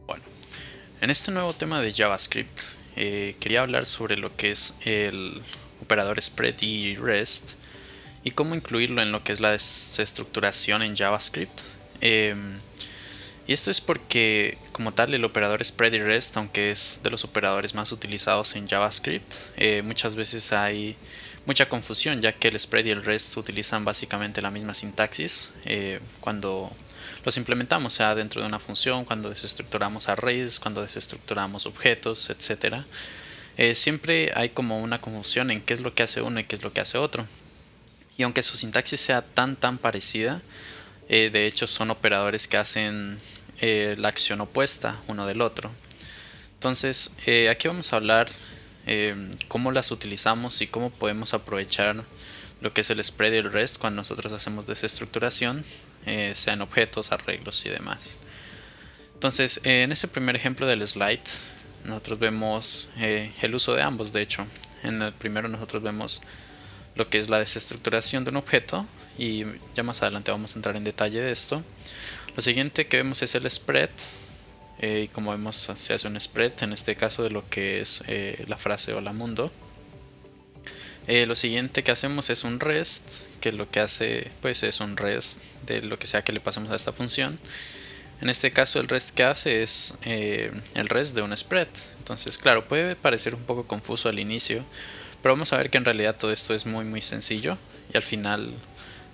Bueno, en este nuevo tema de JavaScript quería hablar sobre lo que es el operador spread y rest y cómo incluirlo en lo que es la desestructuración en JavaScript. Y esto es porque como tal el operador spread y rest, aunque es de los operadores más utilizados en JavaScript, muchas veces hay mucha confusión, ya que el spread y el rest utilizan básicamente la misma sintaxis cuando los implementamos, sea dentro de una función, cuando desestructuramos arrays, cuando desestructuramos objetos, etcétera. Siempre hay como una confusión en qué es lo que hace uno y qué es lo que hace otro. Y aunque su sintaxis sea tan parecida, de hecho son operadores que hacen la acción opuesta uno del otro. Entonces, aquí vamos a hablar cómo las utilizamos y cómo podemos aprovechar lo que es el spread y el rest cuando nosotros hacemos desestructuración, sea en objetos, arreglos y demás. Entonces, en este primer ejemplo del slide, nosotros vemos el uso de ambos. De hecho, en el primero nosotros vemos lo que es la desestructuración de un objeto y ya más adelante vamos a entrar en detalle de esto. Lo siguiente que vemos es el spread, y como vemos se hace un spread en este caso de lo que es la frase hola mundo. Lo siguiente que hacemos es un rest, que lo que hace pues es un rest de lo que sea que le pasemos a esta función. En este caso el rest que hace es el rest de un spread. Entonces claro, puede parecer un poco confuso al inicio, pero vamos a ver que en realidad todo esto es muy sencillo y al final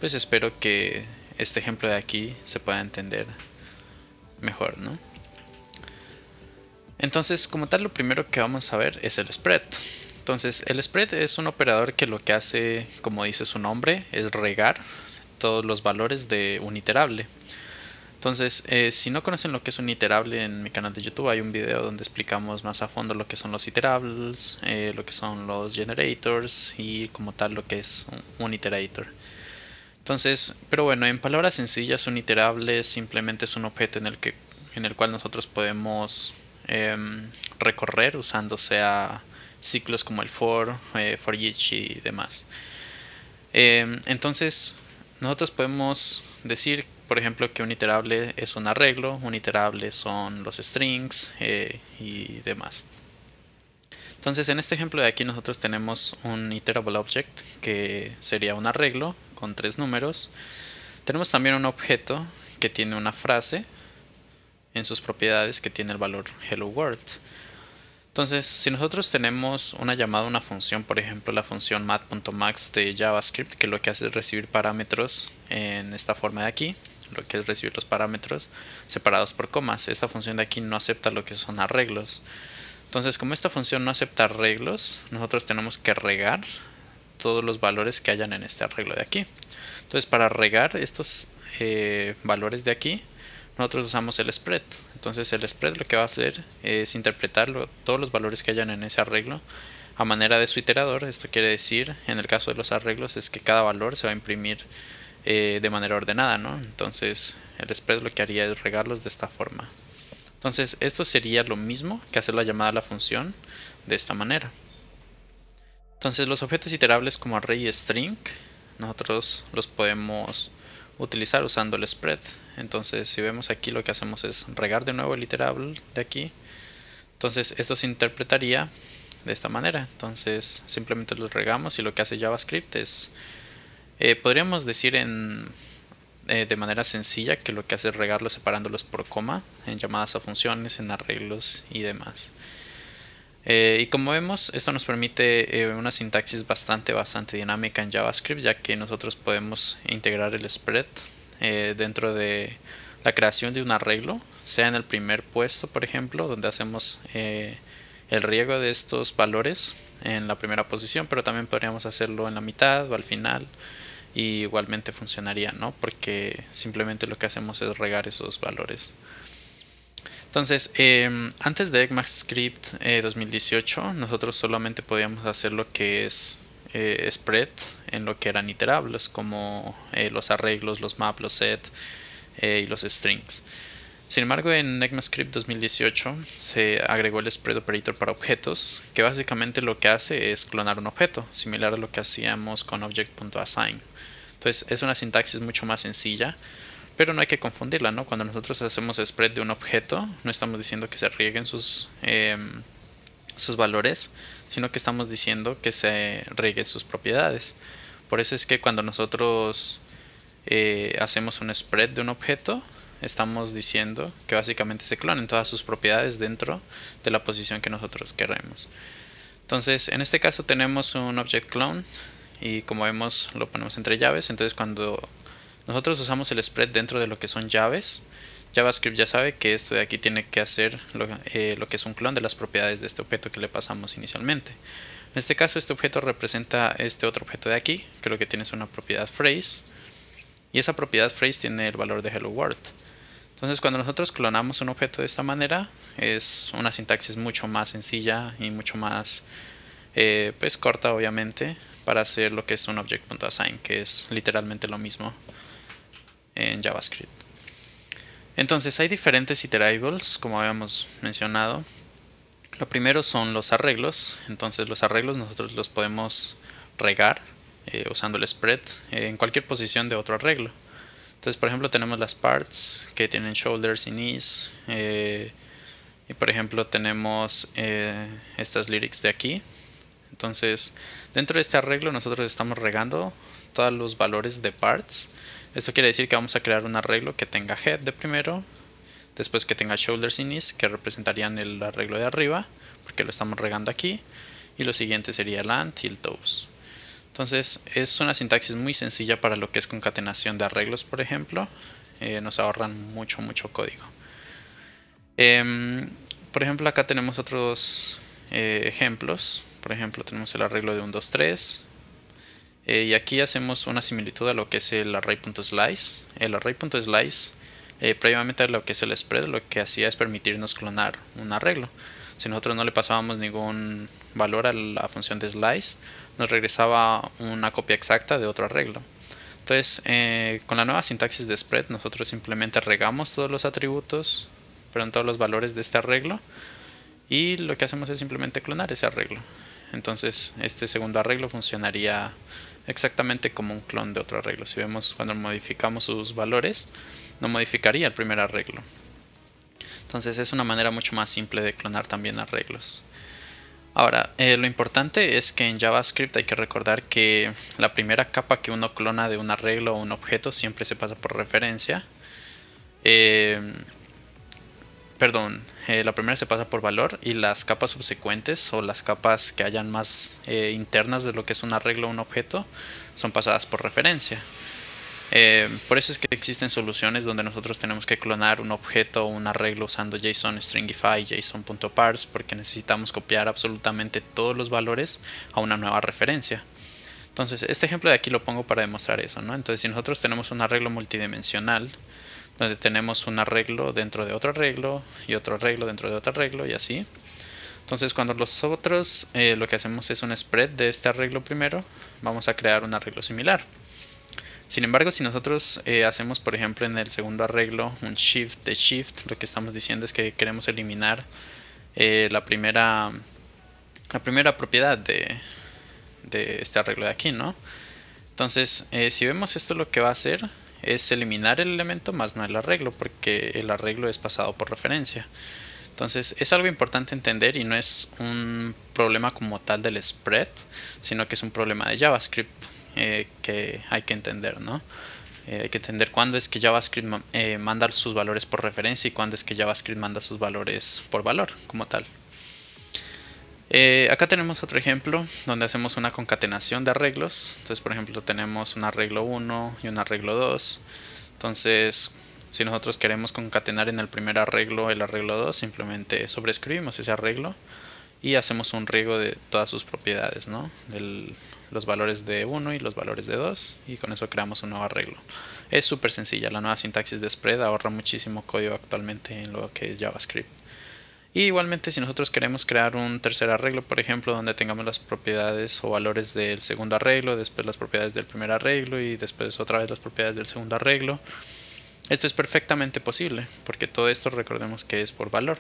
pues espero que este ejemplo de aquí se pueda entender mejor, ¿no? Entonces como tal lo primero que vamos a ver es el spread. Entonces el spread es un operador que lo que hace, como dice su nombre, es regar todos los valores de un iterable. Entonces, si no conocen lo que es un iterable, en mi canal de YouTube hay un video donde explicamos más a fondo lo que son los iterables, lo que son los generators y como tal lo que es un iterator. Entonces, pero bueno, en palabras sencillas, un iterable simplemente es un objeto en el cual nosotros podemos recorrer usando sea ciclos como el for each y demás. Entonces, nosotros podemos decir, por ejemplo, que un iterable es un arreglo, un iterable son los strings y demás. Entonces, en este ejemplo de aquí nosotros tenemos un iterable object que sería un arreglo con 3 números. Tenemos también un objeto que tiene una frase en sus propiedades que tiene el valor hello world. Entonces, si nosotros tenemos una llamada a una función, por ejemplo la función mat.max de JavaScript, que lo que hace es recibir parámetros en esta forma de aquí, lo que es recibir los parámetros separados por comas. Esta función de aquí no acepta lo que son arreglos. Entonces, como esta función no acepta arreglos, nosotros tenemos que regar todos los valores que hayan en este arreglo de aquí. Entonces, para regar estos valores de aquí, nosotros usamos el spread. Entonces el spread lo que va a hacer es interpretar todos los valores que hayan en ese arreglo a manera de su iterador. Esto quiere decir, en el caso de los arreglos, es que cada valor se va a imprimir de manera ordenada, ¿no? Entonces el spread lo que haría es regarlos de esta forma. Entonces esto sería lo mismo que hacer la llamada a la función de esta manera. Entonces los objetos iterables como array y string, nosotros los podemos utilizar usando el spread. Entonces si vemos aquí lo que hacemos es regar de nuevo el iterable de aquí. Entonces esto se interpretaría de esta manera. Entonces simplemente los regamos y lo que hace JavaScript es, podríamos decir de manera sencilla que lo que hace es regarlos separándolos por coma en llamadas a funciones, en arreglos y demás. Y como vemos, esto nos permite una sintaxis bastante dinámica en JavaScript, ya que nosotros podemos integrar el spread dentro de la creación de un arreglo, sea en el primer puesto, por ejemplo, donde hacemos el riego de estos valores en la primera posición, pero también podríamos hacerlo en la mitad o al final, y igualmente funcionaría, ¿no? Porque simplemente lo que hacemos es regar esos valores. Entonces, antes de ECMAScript 2018, nosotros solamente podíamos hacer lo que es spread en lo que eran iterables, como los arreglos, los map, los set y los strings. Sin embargo, en ECMAScript 2018 se agregó el spread operator para objetos, que básicamente lo que hace es clonar un objeto, similar a lo que hacíamos con object.assign. Entonces, es una sintaxis mucho más sencilla. Pero no hay que confundirla, ¿no? Cuando nosotros hacemos spread de un objeto, no estamos diciendo que se rieguen sus valores, sino que estamos diciendo que se rieguen sus propiedades. Por eso es que cuando nosotros hacemos un spread de un objeto, estamos diciendo que básicamente se clonen todas sus propiedades dentro de la posición que nosotros queremos. Entonces, en este caso tenemos un object clone y como vemos lo ponemos entre llaves. Entonces, cuando nosotros usamos el spread dentro de lo que son llaves, JavaScript ya sabe que esto de aquí tiene que hacer lo que es un clon de las propiedades de este objeto que le pasamos inicialmente. En este caso, este objeto representa este otro objeto de aquí, creo que tienes una propiedad phrase, y esa propiedad phrase tiene el valor de hello world. Entonces, cuando nosotros clonamos un objeto de esta manera, es una sintaxis mucho más sencilla y mucho más pues corta, obviamente, para hacer lo que es un object.assign, que es literalmente lo mismo en JavaScript. Entonces, hay diferentes iterables, como habíamos mencionado. Lo primero son los arreglos. Entonces, los arreglos nosotros los podemos regar usando el spread en cualquier posición de otro arreglo. Entonces, por ejemplo, tenemos las parts que tienen shoulders y knees. Y por ejemplo, tenemos estas lyrics de aquí. Entonces, dentro de este arreglo nosotros estamos regando todos los valores de parts. Esto quiere decir que vamos a crear un arreglo que tenga head de primero, después que tenga shoulders y knees, que representarían el arreglo de arriba, porque lo estamos regando aquí, y lo siguiente sería el and y el toes. Entonces es una sintaxis muy sencilla para lo que es concatenación de arreglos, por ejemplo. Nos ahorran mucho código. Por ejemplo, acá tenemos otros ejemplos. Por ejemplo, tenemos el arreglo de 1, 2, 3. Y aquí hacemos una similitud a lo que es el array.slice. El array.slice, previamente a lo que es el spread, lo que hacía es permitirnos clonar un arreglo. Si nosotros no le pasábamos ningún valor a la función de slice, nos regresaba una copia exacta de otro arreglo. Entonces, con la nueva sintaxis de spread, nosotros simplemente regamos todos los atributos, todos los valores de este arreglo, y lo que hacemos es simplemente clonar ese arreglo. Entonces, este segundo arreglo funcionaría exactamente como un clon de otro arreglo. Si vemos cuando modificamos sus valores, no modificaría el primer arreglo. Entonces es una manera mucho más simple de clonar también arreglos. Ahora, lo importante es que en JavaScript hay que recordar que la primera capa que uno clona de un arreglo o un objeto siempre se pasa por referencia. La primera se pasa por valor y las capas subsecuentes o las capas que hayan más internas de lo que es un arreglo o un objeto son pasadas por referencia. Por eso es que existen soluciones donde nosotros tenemos que clonar un objeto o un arreglo usando JSON Stringify, JSON.parse, porque necesitamos copiar absolutamente todos los valores a una nueva referencia. Entonces, este ejemplo de aquí lo pongo para demostrar eso, ¿no? Entonces, si nosotros tenemos un arreglo multidimensional, donde tenemos un arreglo dentro de otro arreglo y otro arreglo dentro de otro arreglo y así. Entonces cuando nosotros lo que hacemos es un spread de este arreglo primero, vamos a crear un arreglo similar. Sin embargo, si nosotros hacemos por ejemplo en el segundo arreglo un shift de shift, lo que estamos diciendo es que queremos eliminar la primera propiedad de este arreglo de aquí, ¿no? Entonces si vemos esto, lo que va a hacer es eliminar el elemento más no el arreglo, porque el arreglo es pasado por referencia. Entonces es algo importante entender y no es un problema como tal del spread, sino que es un problema de JavaScript que hay que entender, ¿no? Hay que entender cuándo es que JavaScript manda sus valores por referencia y cuándo es que JavaScript manda sus valores por valor como tal. Acá tenemos otro ejemplo donde hacemos una concatenación de arreglos. Entonces, por ejemplo, tenemos un arreglo 1 y un arreglo 2. Entonces, si nosotros queremos concatenar en el primer arreglo el arreglo 2, simplemente sobreescribimos ese arreglo y hacemos un riego de todas sus propiedades, ¿no? Los valores de 1 y los valores de 2, y con eso creamos un nuevo arreglo. Es súper sencilla, la nueva sintaxis de spread ahorra muchísimo código actualmente en lo que es JavaScript. Y igualmente, si nosotros queremos crear un tercer arreglo, por ejemplo, donde tengamos las propiedades o valores del segundo arreglo, después las propiedades del primer arreglo y después otra vez las propiedades del segundo arreglo, esto es perfectamente posible, porque todo esto recordemos que es por valor.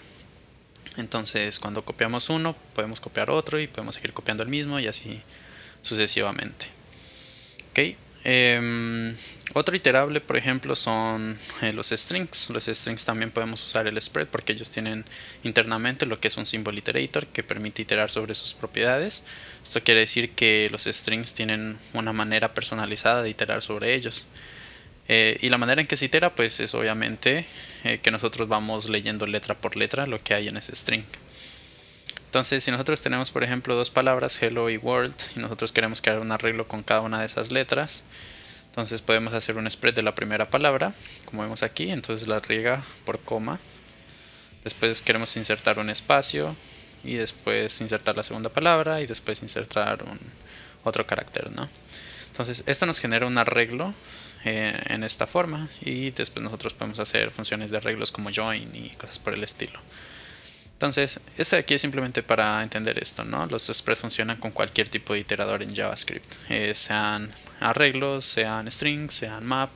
Entonces, cuando copiamos uno, podemos copiar otro y podemos seguir copiando el mismo y así sucesivamente. ¿Ok? Otro iterable, por ejemplo, son los strings. Los strings también podemos usar el spread porque ellos tienen internamente lo que es un symbol iterator que permite iterar sobre sus propiedades. Esto quiere decir que los strings tienen una manera personalizada de iterar sobre ellos. Y la manera en que se itera pues es obviamente que nosotros vamos leyendo letra por letra lo que hay en ese string. Entonces si nosotros tenemos por ejemplo dos palabras hello y world y nosotros queremos crear un arreglo con cada una de esas letras, entonces podemos hacer un spread de la primera palabra como vemos aquí, entonces la riega por coma, después queremos insertar un espacio y después insertar la segunda palabra y después insertar otro carácter, ¿no? Entonces esto nos genera un arreglo en esta forma y después nosotros podemos hacer funciones de arreglos como join y cosas por el estilo. Entonces, esto de aquí es simplemente para entender esto, ¿no? Los spreads funcionan con cualquier tipo de iterador en JavaScript, sean arreglos, sean strings, sean map,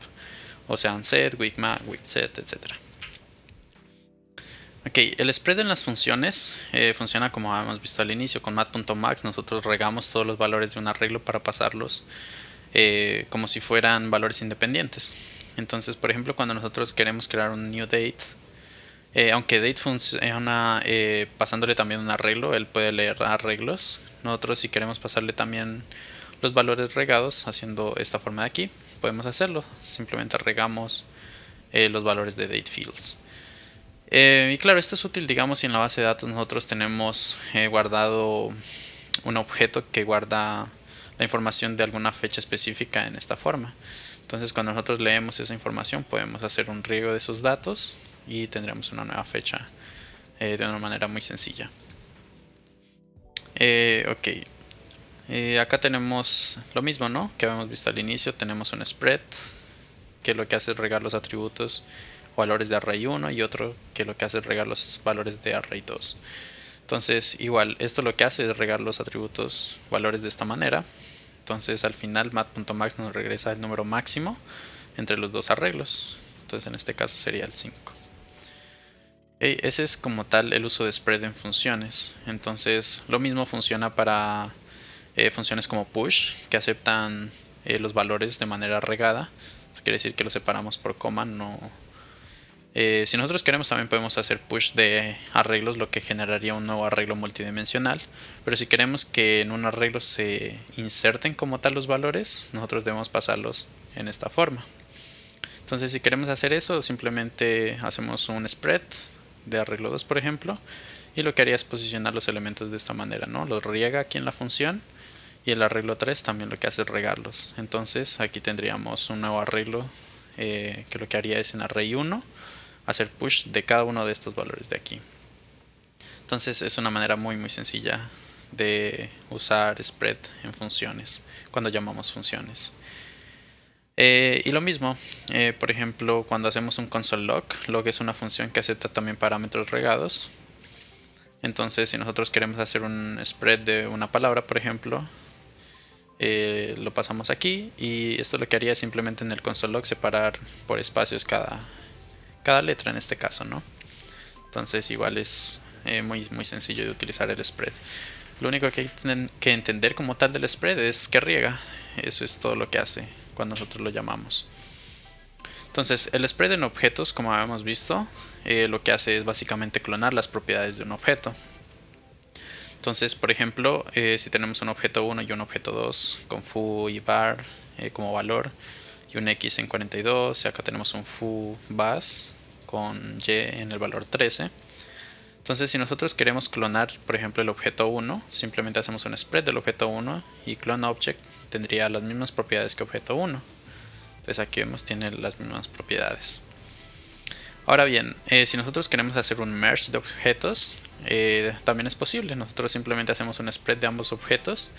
o sean set, with map, with set, etc. Ok, el spread en las funciones funciona como hemos visto al inicio, con mat.max nosotros regamos todos los valores de un arreglo para pasarlos como si fueran valores independientes. Entonces, por ejemplo, cuando nosotros queremos crear un new date, aunque date funciona pasándole también un arreglo, él puede leer arreglos. Nosotros si queremos pasarle también los valores regados haciendo esta forma de aquí, podemos hacerlo. Simplemente regamos los valores de date fields. Y claro, esto es útil, digamos, si en la base de datos nosotros tenemos guardado un objeto que guarda la información de alguna fecha específica en esta forma. Entonces cuando nosotros leemos esa información podemos hacer un riego de esos datos y tendremos una nueva fecha de una manera muy sencilla. Ok, acá tenemos lo mismo, ¿no? Que habíamos visto al inicio, tenemos un spread que lo que hace es regar los atributos valores de array 1 y otro que lo que hace es regar los valores de array 2. Entonces igual, esto lo que hace es regar los atributos valores de esta manera. Entonces al final mat.max nos regresa el número máximo entre los dos arreglos. Entonces en este caso sería el 5. Ese es como tal el uso de spread en funciones. Entonces lo mismo funciona para funciones como push, que aceptan los valores de manera regada. Eso quiere decir que los separamos por coma. Si nosotros queremos también podemos hacer push de arreglos, lo que generaría un nuevo arreglo multidimensional. Pero si queremos que en un arreglo se inserten como tal los valores, nosotros debemos pasarlos en esta forma. Entonces si queremos hacer eso, simplemente hacemos un spread de arreglo 2 por ejemplo, y lo que haría es posicionar los elementos de esta manera, ¿no? Los riega aquí en la función y el arreglo 3 también lo que hace es regarlos. Entonces aquí tendríamos un nuevo arreglo que lo que haría es en array 1 hacer push de cada uno de estos valores de aquí. Entonces es una manera muy sencilla de usar spread en funciones cuando llamamos funciones. Y lo mismo, por ejemplo, cuando hacemos un console log es una función que acepta también parámetros regados. Entonces, si nosotros queremos hacer un spread de una palabra, por ejemplo, lo pasamos aquí y esto lo que haría es simplemente en el console log separar por espacios cada letra en este caso, ¿no? Entonces, igual es muy sencillo de utilizar el spread. Lo único que hay que entender como tal del spread es que riega. Eso es todo lo que hace cuando nosotros lo llamamos. Entonces el spread en objetos, como habíamos visto, lo que hace es básicamente clonar las propiedades de un objeto. Entonces, por ejemplo, si tenemos un objeto 1 y un objeto 2 con foo y var como valor y un x en 42, y acá tenemos un foo bas con y en el valor 13. Entonces si nosotros queremos clonar por ejemplo el objeto 1, simplemente hacemos un spread del objeto 1 y clone object tendría las mismas propiedades que objeto 1. Entonces aquí vemos tiene las mismas propiedades. Ahora bien, si nosotros queremos hacer un merge de objetos, también es posible. Nosotros simplemente hacemos un spread de ambos objetos,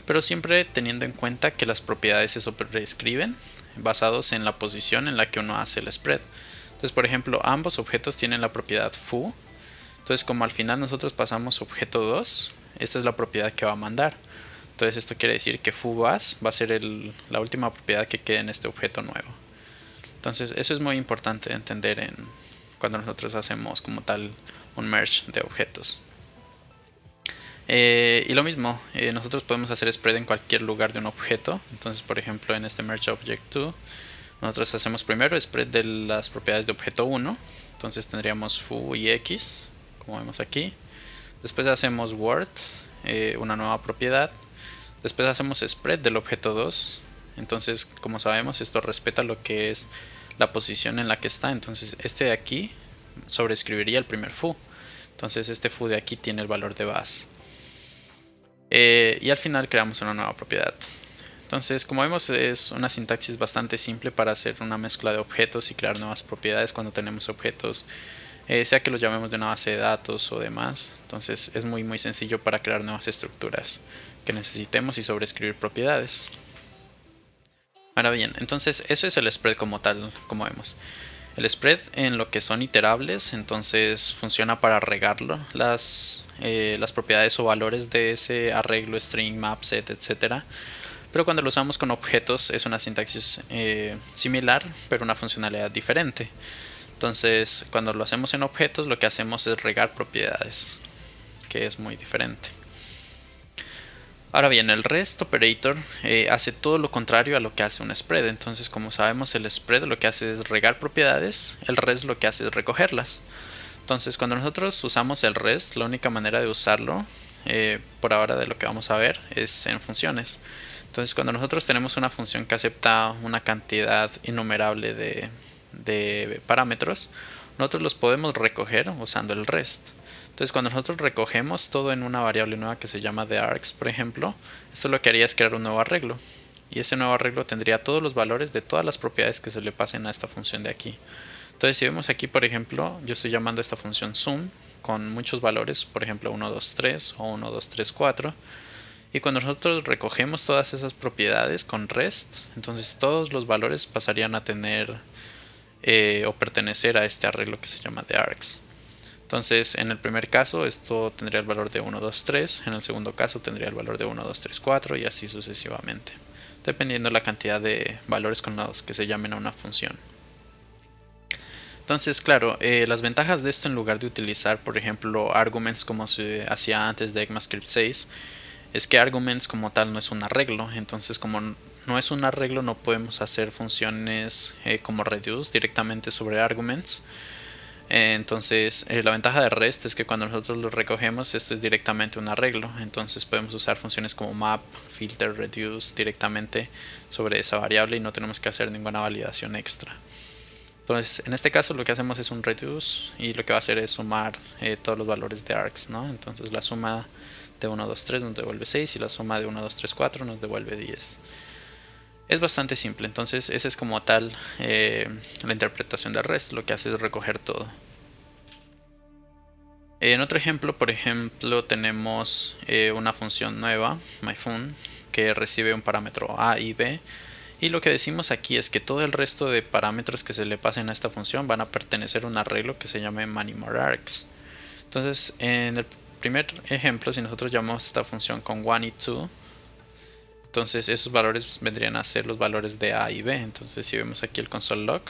pero siempre teniendo en cuenta que las propiedades se sobreescriben basados en la posición en la que uno hace el spread. Entonces por ejemplo ambos objetos tienen la propiedad foo. Entonces como al final nosotros pasamos objeto 2, esta es la propiedad que va a mandar. Entonces esto quiere decir que foo_bas va a ser la última propiedad que quede en este objeto nuevo. Entonces eso es muy importante de entender cuando nosotros hacemos como tal un merge de objetos. Y lo mismo, nosotros podemos hacer spread en cualquier lugar de un objeto. Entonces, por ejemplo, en este merge object 2, nosotros hacemos primero spread de las propiedades de objeto 1. Entonces tendríamos foo y x, como vemos aquí. Después hacemos word, una nueva propiedad. Después hacemos spread del objeto 2. Entonces, como sabemos, esto respeta lo que es la posición en la que está. Entonces, este de aquí sobreescribiría el primer foo. Entonces, este foo de aquí tiene el valor de base. Y al final creamos una nueva propiedad. Entonces, como vemos, es una sintaxis bastante simple para hacer una mezcla de objetos y crear nuevas propiedades cuando tenemos objetos, sea que los llamemos de una base de datos o demás. Entonces, es muy sencillo para crear nuevas estructuras que necesitemos y sobreescribir propiedades. Ahora bien, entonces eso es el spread como tal, como vemos. El spread en lo que son iterables, entonces funciona para regarlo, las propiedades o valores de ese arreglo, string, map, set, etc. Pero cuando lo usamos con objetos es una sintaxis similar, pero una funcionalidad diferente. Entonces, cuando lo hacemos en objetos, lo que hacemos es regar propiedades, que es muy diferente. Ahora bien, el REST operator hace todo lo contrario a lo que hace un spread. Entonces, como sabemos, el spread lo que hace es regar propiedades, el REST lo que hace es recogerlas. Entonces, cuando nosotros usamos el REST, la única manera de usarlo, por ahora de lo que vamos a ver, es en funciones. Entonces, cuando nosotros tenemos una función que acepta una cantidad innumerable de parámetros, nosotros los podemos recoger usando el REST. Entonces, cuando nosotros recogemos todo en una variable nueva que se llama theArgs, por ejemplo, esto lo que haría es crear un nuevo arreglo. Y ese nuevo arreglo tendría todos los valores de todas las propiedades que se le pasen a esta función de aquí. Entonces, si vemos aquí, por ejemplo, yo estoy llamando a esta función sum con muchos valores, por ejemplo 1, 2, 3 o 1, 2, 3, 4. Y cuando nosotros recogemos todas esas propiedades con REST, entonces todos los valores pasarían a tener o pertenecer a este arreglo que se llama theArgs. Entonces, en el primer caso, esto tendría el valor de 1, 2, 3. En el segundo caso, tendría el valor de 1, 2, 3, 4 y así sucesivamente, dependiendo de la cantidad de valores con los que se llamen a una función. Entonces, claro, las ventajas de esto en lugar de utilizar, por ejemplo, arguments como se hacía antes de ECMAScript 6, es que arguments como tal no es un arreglo. Entonces, como no es un arreglo, no podemos hacer funciones como reduce directamente sobre arguments. Entonces, la ventaja de REST es que cuando nosotros lo recogemos, esto es directamente un arreglo. Entonces podemos usar funciones como map, filter, reduce directamente sobre esa variable y no tenemos que hacer ninguna validación extra. Entonces, en este caso lo que hacemos es un reduce y lo que va a hacer es sumar todos los valores de args, ¿no? Entonces la suma de 1, 2, 3 nos devuelve 6 y la suma de 1, 2, 3, 4 nos devuelve 10. Es bastante simple, entonces esa es como tal la interpretación de REST, lo que hace es recoger todo. En otro ejemplo, por ejemplo, tenemos una función nueva, myFun, que recibe un parámetro a y b, y lo que decimos aquí es que todo el resto de parámetros que se le pasen a esta función van a pertenecer a un arreglo que se llame many_more_args. Entonces, en el primer ejemplo, si nosotros llamamos esta función con 1 y 2, entonces esos valores vendrían a ser los valores de a y b. Entonces si vemos aquí el console log,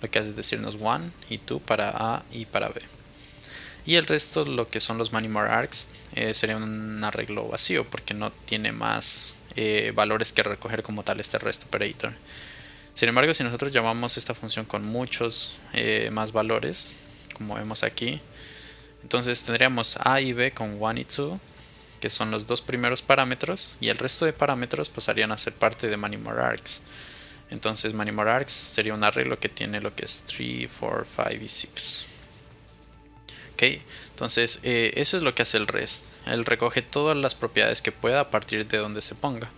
lo que hace es decirnos 1 y 2 para a y para b. Y el resto, lo que son los many_more_args, sería un arreglo vacío porque no tiene más valores que recoger como tal este REST operator. Sin embargo, si nosotros llamamos esta función con muchos más valores, como vemos aquí, entonces tendríamos a y b con 1 y 2, que son los dos primeros parámetros, y el resto de parámetros pasarían a ser parte de many_more_args. Entonces many_more_args sería un arreglo que tiene lo que es 3, 4, 5 y 6. Okay. Entonces eso es lo que hace el REST. Él recoge todas las propiedades que pueda a partir de donde se ponga.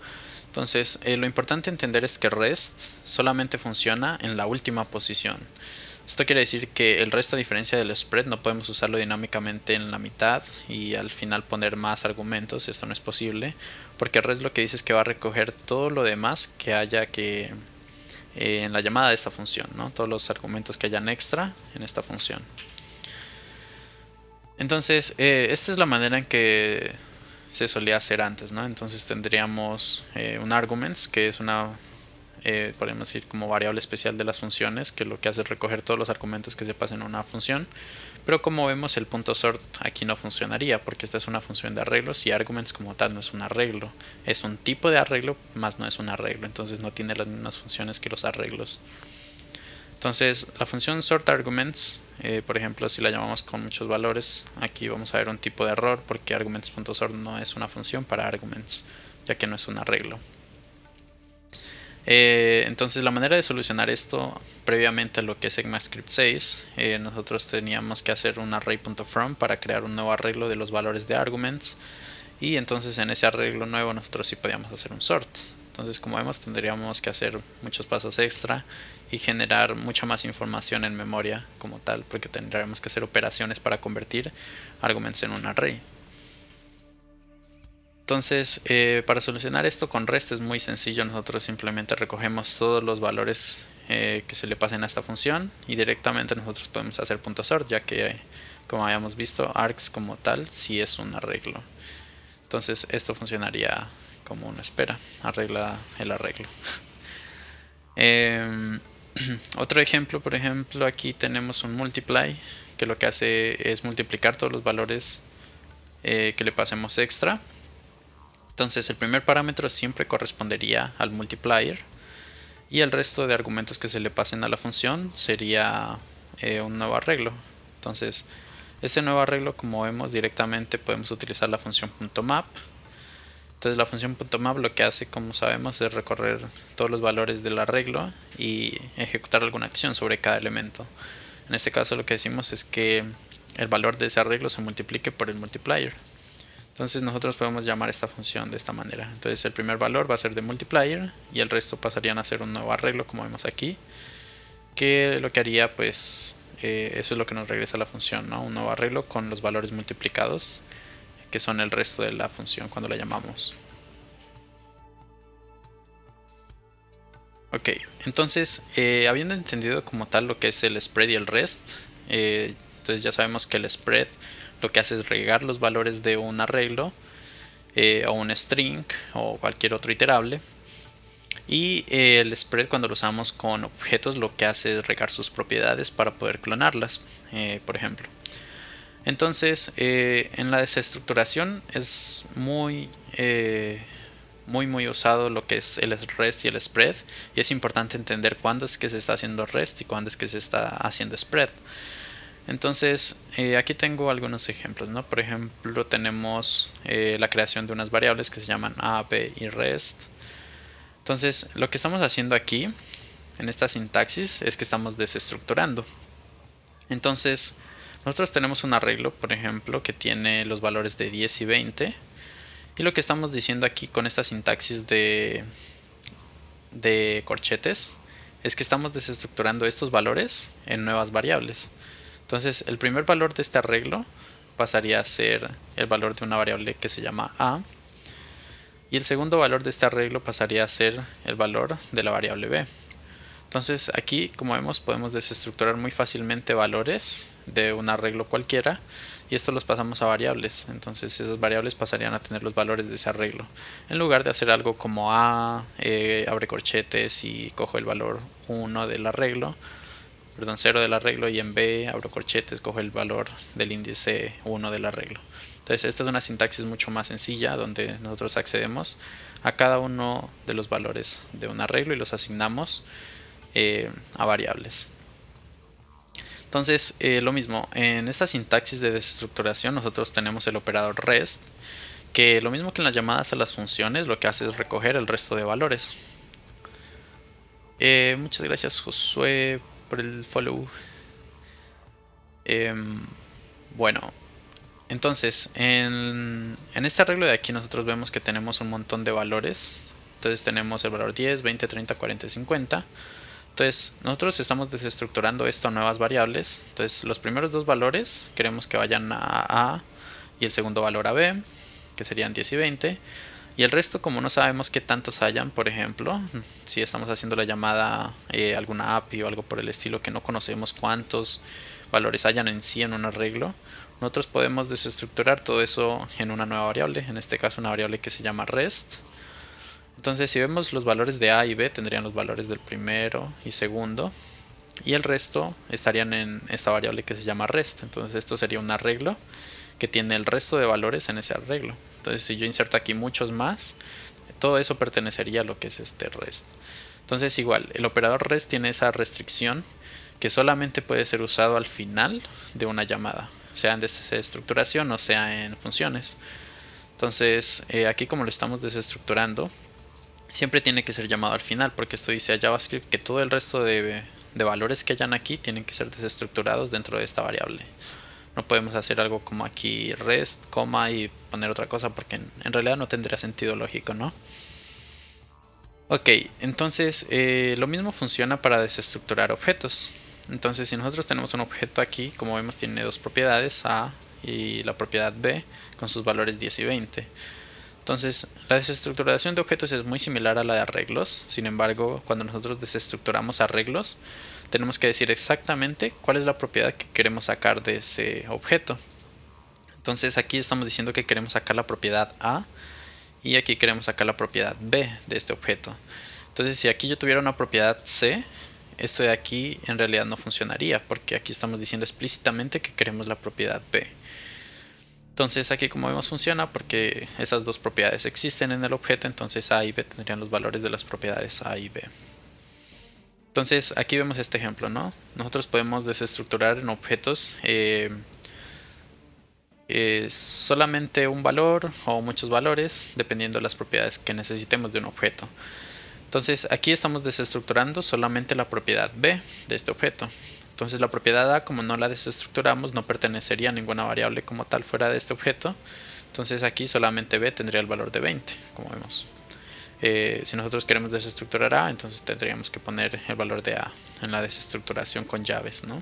Entonces lo importante entender es que REST solamente funciona en la última posición. Esto quiere decir que el resto, a diferencia del spread, no podemos usarlo dinámicamente en la mitad y al final poner más argumentos. Esto no es posible, porque el REST lo que dice es que va a recoger todo lo demás que haya que en la llamada de esta función, ¿no? Todos los argumentos que hayan extra en esta función. Entonces, esta es la manera en que se solía hacer antes, ¿no? Entonces tendríamos un arguments, que es una podemos decir como variable especial de las funciones, que lo que hace es recoger todos los argumentos que se pasen a una función. Pero como vemos, el punto sort aquí no funcionaría porque esta es una función de arreglos y arguments como tal no es un arreglo. Es un tipo de arreglo, más no es un arreglo, entonces no tiene las mismas funciones que los arreglos. Entonces la función sort arguments, por ejemplo, si la llamamos con muchos valores, aquí vamos a ver un tipo de error porque arguments.sort no es una función para arguments, ya que no es un arreglo. Entonces la manera de solucionar esto, previamente a lo que es ECMAScript 6, nosotros teníamos que hacer un array.from para crear un nuevo arreglo de los valores de arguments, y entonces en ese arreglo nuevo nosotros sí podíamos hacer un sort. Entonces, como vemos, tendríamos que hacer muchos pasos extra y generar mucha más información en memoria como tal, porque tendríamos que hacer operaciones para convertir arguments en un array. Entonces, para solucionar esto con REST es muy sencillo. Nosotros simplemente recogemos todos los valores que se le pasen a esta función y directamente nosotros podemos hacer .sort, ya que, como habíamos visto, args como tal sí es un arreglo. Entonces esto funcionaría como uno espera, arregla el arreglo. Otro ejemplo, por ejemplo, aquí tenemos un multiply, que lo que hace es multiplicar todos los valores que le pasemos extra. Entonces el primer parámetro siempre correspondería al multiplier y el resto de argumentos que se le pasen a la función sería un nuevo arreglo. Entonces este nuevo arreglo, como vemos, directamente podemos utilizar la función .map. Entonces la función .map lo que hace, como sabemos, es recorrer todos los valores del arreglo y ejecutar alguna acción sobre cada elemento. En este caso lo que decimos es que el valor de ese arreglo se multiplique por el multiplier. Entonces nosotros podemos llamar esta función de esta manera. Entonces el primer valor va a ser de multiplier y el resto pasarían a ser un nuevo arreglo, como vemos aquí, que lo que haría, pues eso es lo que nos regresa la función, ¿no? Un nuevo arreglo con los valores multiplicados, que son el resto de la función cuando la llamamos. Ok, entonces habiendo entendido como tal lo que es el spread y el rest, entonces ya sabemos que el spread lo que hace es regar los valores de un arreglo o un string o cualquier otro iterable, y el spread, cuando lo usamos con objetos, lo que hace es regar sus propiedades para poder clonarlas, por ejemplo. Entonces en la desestructuración es muy usado lo que es el rest y el spread, y es importante entender cuándo es que se está haciendo rest y cuándo es que se está haciendo spread. Entonces aquí tengo algunos ejemplos, ¿no? Por ejemplo, tenemos la creación de unas variables que se llaman a, b y rest. Entonces lo que estamos haciendo aquí en esta sintaxis es que estamos desestructurando. Entonces nosotros tenemos un arreglo, por ejemplo, que tiene los valores de 10 y 20, y lo que estamos diciendo aquí con esta sintaxis de corchetes es que estamos desestructurando estos valores en nuevas variables. Entonces el primer valor de este arreglo pasaría a ser el valor de una variable que se llama a, y el segundo valor de este arreglo pasaría a ser el valor de la variable b. Entonces aquí, como vemos, podemos desestructurar muy fácilmente valores de un arreglo cualquiera, y esto los pasamos a variables. Entonces esas variables pasarían a tener los valores de ese arreglo, en lugar de hacer algo como a, abre corchetes y cojo el valor 1 del arreglo, perdón, 0 del arreglo, y en b, abro corchetes, cojo el valor del índice 1 del arreglo. Entonces esta es una sintaxis mucho más sencilla, donde nosotros accedemos a cada uno de los valores de un arreglo y los asignamos a variables. Entonces lo mismo, en esta sintaxis de desestructuración nosotros tenemos el operador rest, que lo mismo que en las llamadas a las funciones, lo que hace es recoger el resto de valores. Muchas gracias, Josué, por el follow. Bueno, entonces en este arreglo de aquí nosotros vemos que tenemos un montón de valores. Entonces tenemos el valor 10, 20, 30, 40 y 50. Entonces nosotros estamos desestructurando esto a nuevas variables. Entonces los primeros dos valores queremos que vayan a A y el segundo valor a B, que serían 10 y 20. Y el resto, como no sabemos qué tantos hayan, por ejemplo, si estamos haciendo la llamada a alguna API o algo por el estilo, que no conocemos cuántos valores hayan en sí en un arreglo, nosotros podemos desestructurar todo eso en una nueva variable, en este caso una variable que se llama rest. Entonces si vemos los valores de A y B tendrían los valores del primero y segundo, y el resto estarían en esta variable que se llama rest. Entonces esto sería un arreglo que tiene el resto de valores en ese arreglo. Entonces si yo inserto aquí muchos más, todo eso pertenecería a lo que es este rest. Entonces igual, el operador rest tiene esa restricción que solamente puede ser usado al final de una llamada, sea en desestructuración o sea en funciones. Entonces aquí como lo estamos desestructurando, siempre tiene que ser llamado al final, porque esto dice a JavaScript que todo el resto de valores que hayan aquí tienen que ser desestructurados dentro de esta variable. No podemos hacer algo como aquí rest, coma y poner otra cosa, porque en realidad no tendría sentido lógico, ¿no? Ok, entonces lo mismo funciona para desestructurar objetos. Entonces si nosotros tenemos un objeto aquí, como vemos tiene dos propiedades, A y la propiedad B, con sus valores 10 y 20. Entonces la desestructuración de objetos es muy similar a la de arreglos. Sin embargo, cuando nosotros desestructuramos arreglos, tenemos que decir exactamente cuál es la propiedad que queremos sacar de ese objeto. Entonces aquí estamos diciendo que queremos sacar la propiedad A y aquí queremos sacar la propiedad B de este objeto. Entonces si aquí yo tuviera una propiedad C, esto de aquí en realidad no funcionaría, porque aquí estamos diciendo explícitamente que queremos la propiedad B. Entonces aquí como vemos funciona porque esas dos propiedades existen en el objeto, entonces A y B tendrían los valores de las propiedades A y B. Entonces aquí vemos este ejemplo, ¿no? Nosotros podemos desestructurar en objetos solamente un valor o muchos valores, dependiendo de las propiedades que necesitemos de un objeto. Entonces aquí estamos desestructurando solamente la propiedad B de este objeto. Entonces la propiedad A, como no la desestructuramos, no pertenecería a ninguna variable como tal fuera de este objeto. Entonces aquí solamente B tendría el valor de 20, como vemos. Si nosotros queremos desestructurar A, entonces tendríamos que poner el valor de A en la desestructuración con llaves, ¿no?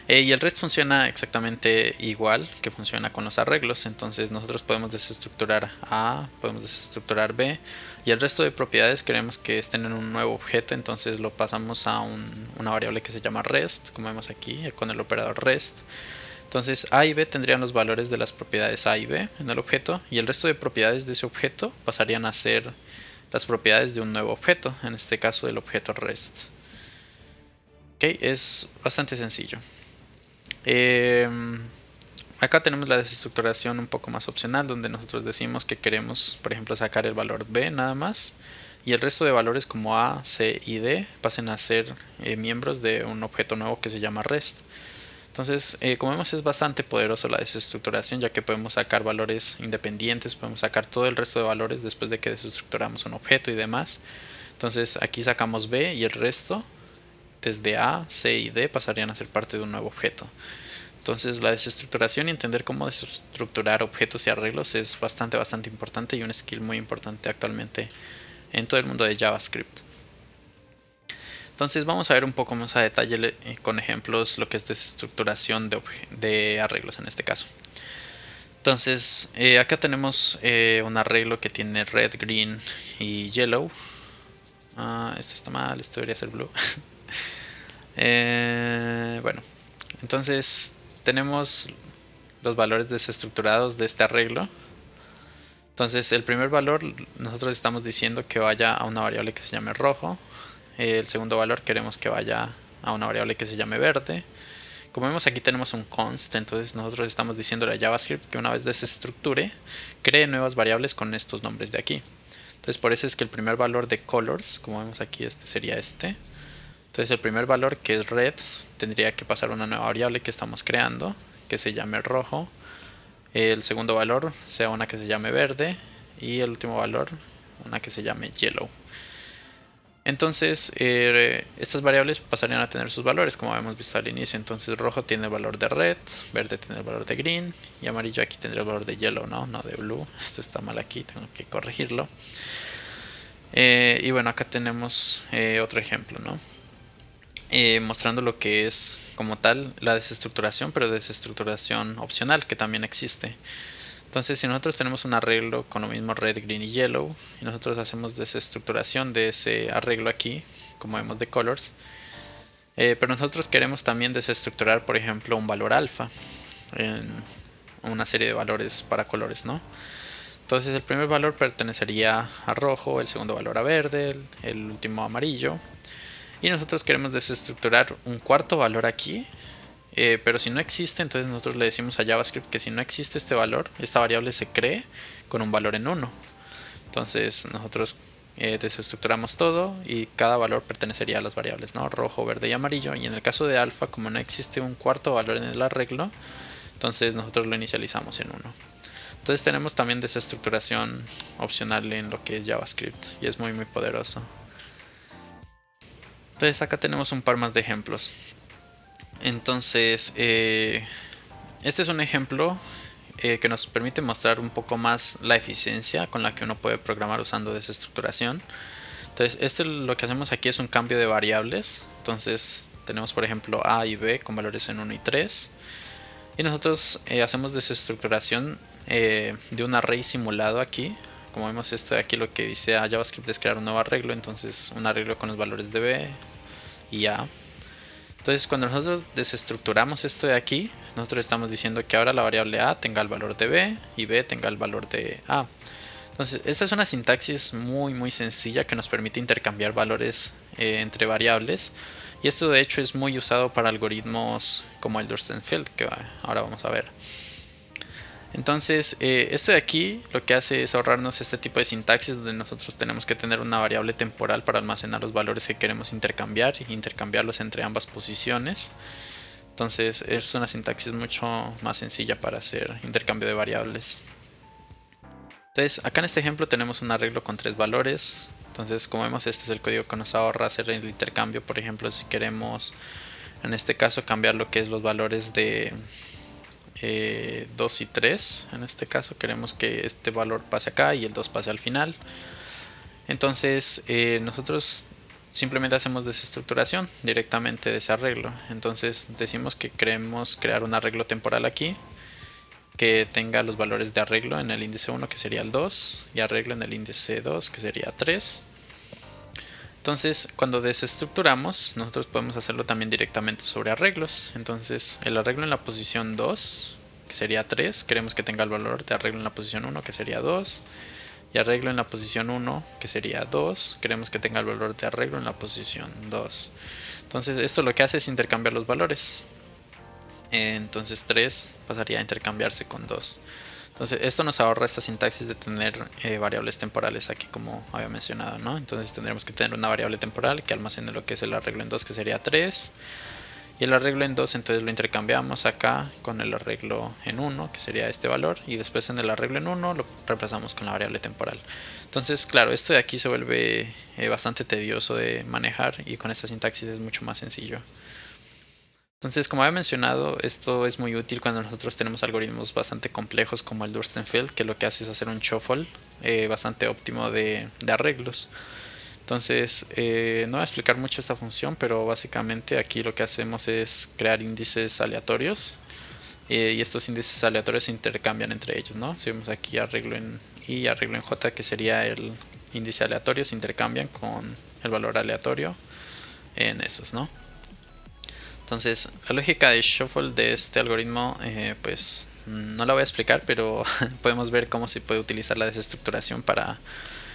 Y el rest funciona exactamente igual que funciona con los arreglos. Entonces nosotros podemos desestructurar A, podemos desestructurar B, y el resto de propiedades queremos que estén en un nuevo objeto, entonces lo pasamos a una variable que se llama rest, como vemos aquí con el operador rest. Entonces A y B tendrían los valores de las propiedades A y B en el objeto, y el resto de propiedades de ese objeto pasarían a ser las propiedades de un nuevo objeto, en este caso del objeto rest. Ok, es bastante sencillo. Acá tenemos la desestructuración un poco más opcional, donde nosotros decimos que queremos, por ejemplo, sacar el valor B nada más, y el resto de valores como A, C y D pasen a ser miembros de un objeto nuevo que se llama rest. Entonces, como vemos, es bastante poderoso la desestructuración, ya que podemos sacar valores independientes, podemos sacar todo el resto de valores después de que desestructuramos un objeto y demás. Entonces aquí sacamos B y el resto desde A, C y D pasarían a ser parte de un nuevo objeto. Entonces la desestructuración y entender cómo desestructurar objetos y arreglos es bastante importante y un skill muy importante actualmente en todo el mundo de JavaScript. Entonces vamos a ver un poco más a detalle con ejemplos lo que es desestructuración de arreglos en este caso. Entonces acá tenemos un arreglo que tiene red, green y yellow. Esto está mal, esto debería ser blue. Bueno, entonces tenemos los valores desestructurados de este arreglo. Entonces el primer valor nosotros estamos diciendo que vaya a una variable que se llame rojo. El segundo valor queremos que vaya a una variable que se llame verde. Como vemos aquí tenemos un const, entonces nosotros estamos diciéndole a JavaScript que una vez desestructure, cree nuevas variables con estos nombres de aquí. Entonces por eso es que el primer valor de colors, como vemos aquí, este sería este. Entonces el primer valor, que es red, tendría que pasar a una nueva variable que estamos creando, que se llame rojo. El segundo valor sea una que se llame verde, y el último valor una que se llame yellow. Entonces estas variables pasarían a tener sus valores como habíamos visto al inicio. Entonces rojo tiene el valor de red, verde tiene el valor de green y amarillo aquí tendría el valor de yellow, no de blue. Esto está mal aquí, tengo que corregirlo. Y bueno, acá tenemos otro ejemplo, ¿no? Mostrando lo que es como tal la desestructuración, pero desestructuración opcional que también existe. Entonces si nosotros tenemos un arreglo con lo mismo red, green y yellow, y nosotros hacemos desestructuración de ese arreglo aquí, como vemos de colors, pero nosotros queremos también desestructurar, por ejemplo, un valor alfa en una serie de valores para colores, ¿no? Entonces el primer valor pertenecería a rojo, el segundo valor a verde, el último a amarillo. Y nosotros queremos desestructurar un cuarto valor aquí. Pero si no existe, entonces nosotros le decimos a JavaScript que si no existe este valor, esta variable se cree con un valor en 1. Entonces nosotros desestructuramos todo y cada valor pertenecería a las variables, ¿no? Rojo, verde y amarillo. Y en el caso de alfa, como no existe un cuarto valor en el arreglo, entonces nosotros lo inicializamos en 1. Entonces tenemos también desestructuración opcional en lo que es JavaScript y es muy poderoso. Entonces acá tenemos un par más de ejemplos. Entonces este es un ejemplo que nos permite mostrar un poco más la eficiencia con la que uno puede programar usando desestructuración. Entonces lo que hacemos aquí es un cambio de variables. Entonces tenemos por ejemplo A y B con valores en 1 y 3. Y nosotros hacemos desestructuración de un array simulado aquí. Como vemos, esto de aquí lo que dice a JavaScript es crear un nuevo arreglo. Entonces un arreglo con los valores de B y A. Entonces cuando nosotros desestructuramos esto de aquí, nosotros estamos diciendo que ahora la variable A tenga el valor de B y B tenga el valor de A. Entonces esta es una sintaxis muy sencilla que nos permite intercambiar valores entre variables. Y esto de hecho es muy usado para algoritmos como el Dürstenfeld, que ahora vamos a ver. Entonces esto de aquí lo que hace es ahorrarnos este tipo de sintaxis donde nosotros tenemos que tener una variable temporal para almacenar los valores que queremos intercambiar y intercambiarlos entre ambas posiciones. Entonces es una sintaxis mucho más sencilla para hacer intercambio de variables. Entonces acá en este ejemplo tenemos un arreglo con 3 valores. Entonces como vemos, este es el código que nos ahorra hacer el intercambio. Por ejemplo, si queremos en este caso cambiar lo que es los valores de 2 y 3, en este caso queremos que este valor pase acá y el 2 pase al final. Entonces nosotros simplemente hacemos desestructuración directamente de ese arreglo. Entonces decimos que queremos crear un arreglo temporal aquí que tenga los valores de arreglo en el índice 1, que sería el 2, y arreglo en el índice 2, que sería 3. Entonces cuando desestructuramos, nosotros podemos hacerlo también directamente sobre arreglos. Entonces el arreglo en la posición 2, que sería 3, queremos que tenga el valor de arreglo en la posición 1, que sería 2. Y arreglo en la posición 1, que sería 2, queremos que tenga el valor de arreglo en la posición 2. Entonces esto lo que hace es intercambiar los valores. Entonces 3 pasaría a intercambiarse con 2. Entonces esto nos ahorra esta sintaxis de tener variables temporales aquí, como había mencionado, ¿no? Entonces tendremos que tener una variable temporal que almacene lo que es el arreglo en 2, que sería 3. Y el arreglo en 2 entonces lo intercambiamos acá con el arreglo en 1, que sería este valor. Y después en el arreglo en 1 lo reemplazamos con la variable temporal. Entonces claro, esto de aquí se vuelve bastante tedioso de manejar y con esta sintaxis es mucho más sencillo. Entonces, como había mencionado, esto es muy útil cuando nosotros tenemos algoritmos bastante complejos como el Dürstenfeld, que lo que hace es hacer un shuffle bastante óptimo de arreglos. Entonces, no voy a explicar mucho esta función, pero básicamente aquí lo que hacemos es crear índices aleatorios y estos índices aleatorios se intercambian entre ellos, ¿no? Si vemos aquí arreglo en I y arreglo en J, que sería el índice aleatorio, se intercambian con el valor aleatorio en esos, ¿no? Entonces la lógica de shuffle de este algoritmo pues no la voy a explicar, pero podemos ver cómo se puede utilizar la desestructuración para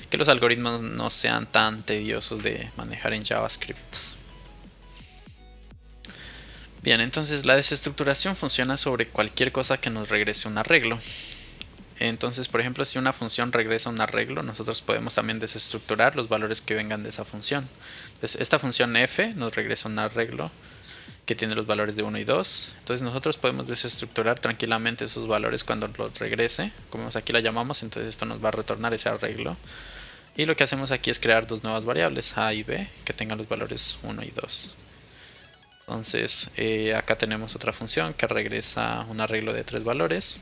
que los algoritmos no sean tan tediosos de manejar en JavaScript. Bien, entonces la desestructuración funciona sobre cualquier cosa que nos regrese un arreglo. Entonces, por ejemplo, si una función regresa un arreglo, nosotros podemos también desestructurar los valores que vengan de esa función. Entonces, esta función f nos regresa un arreglo que tiene los valores de 1 y 2. Entonces nosotros podemos desestructurar tranquilamente esos valores cuando los regrese. Como vemos aquí la llamamos, entonces esto nos va a retornar ese arreglo. Y lo que hacemos aquí es crear dos nuevas variables, a y b, que tengan los valores 1 y 2. Entonces acá tenemos otra función que regresa un arreglo de 3 valores.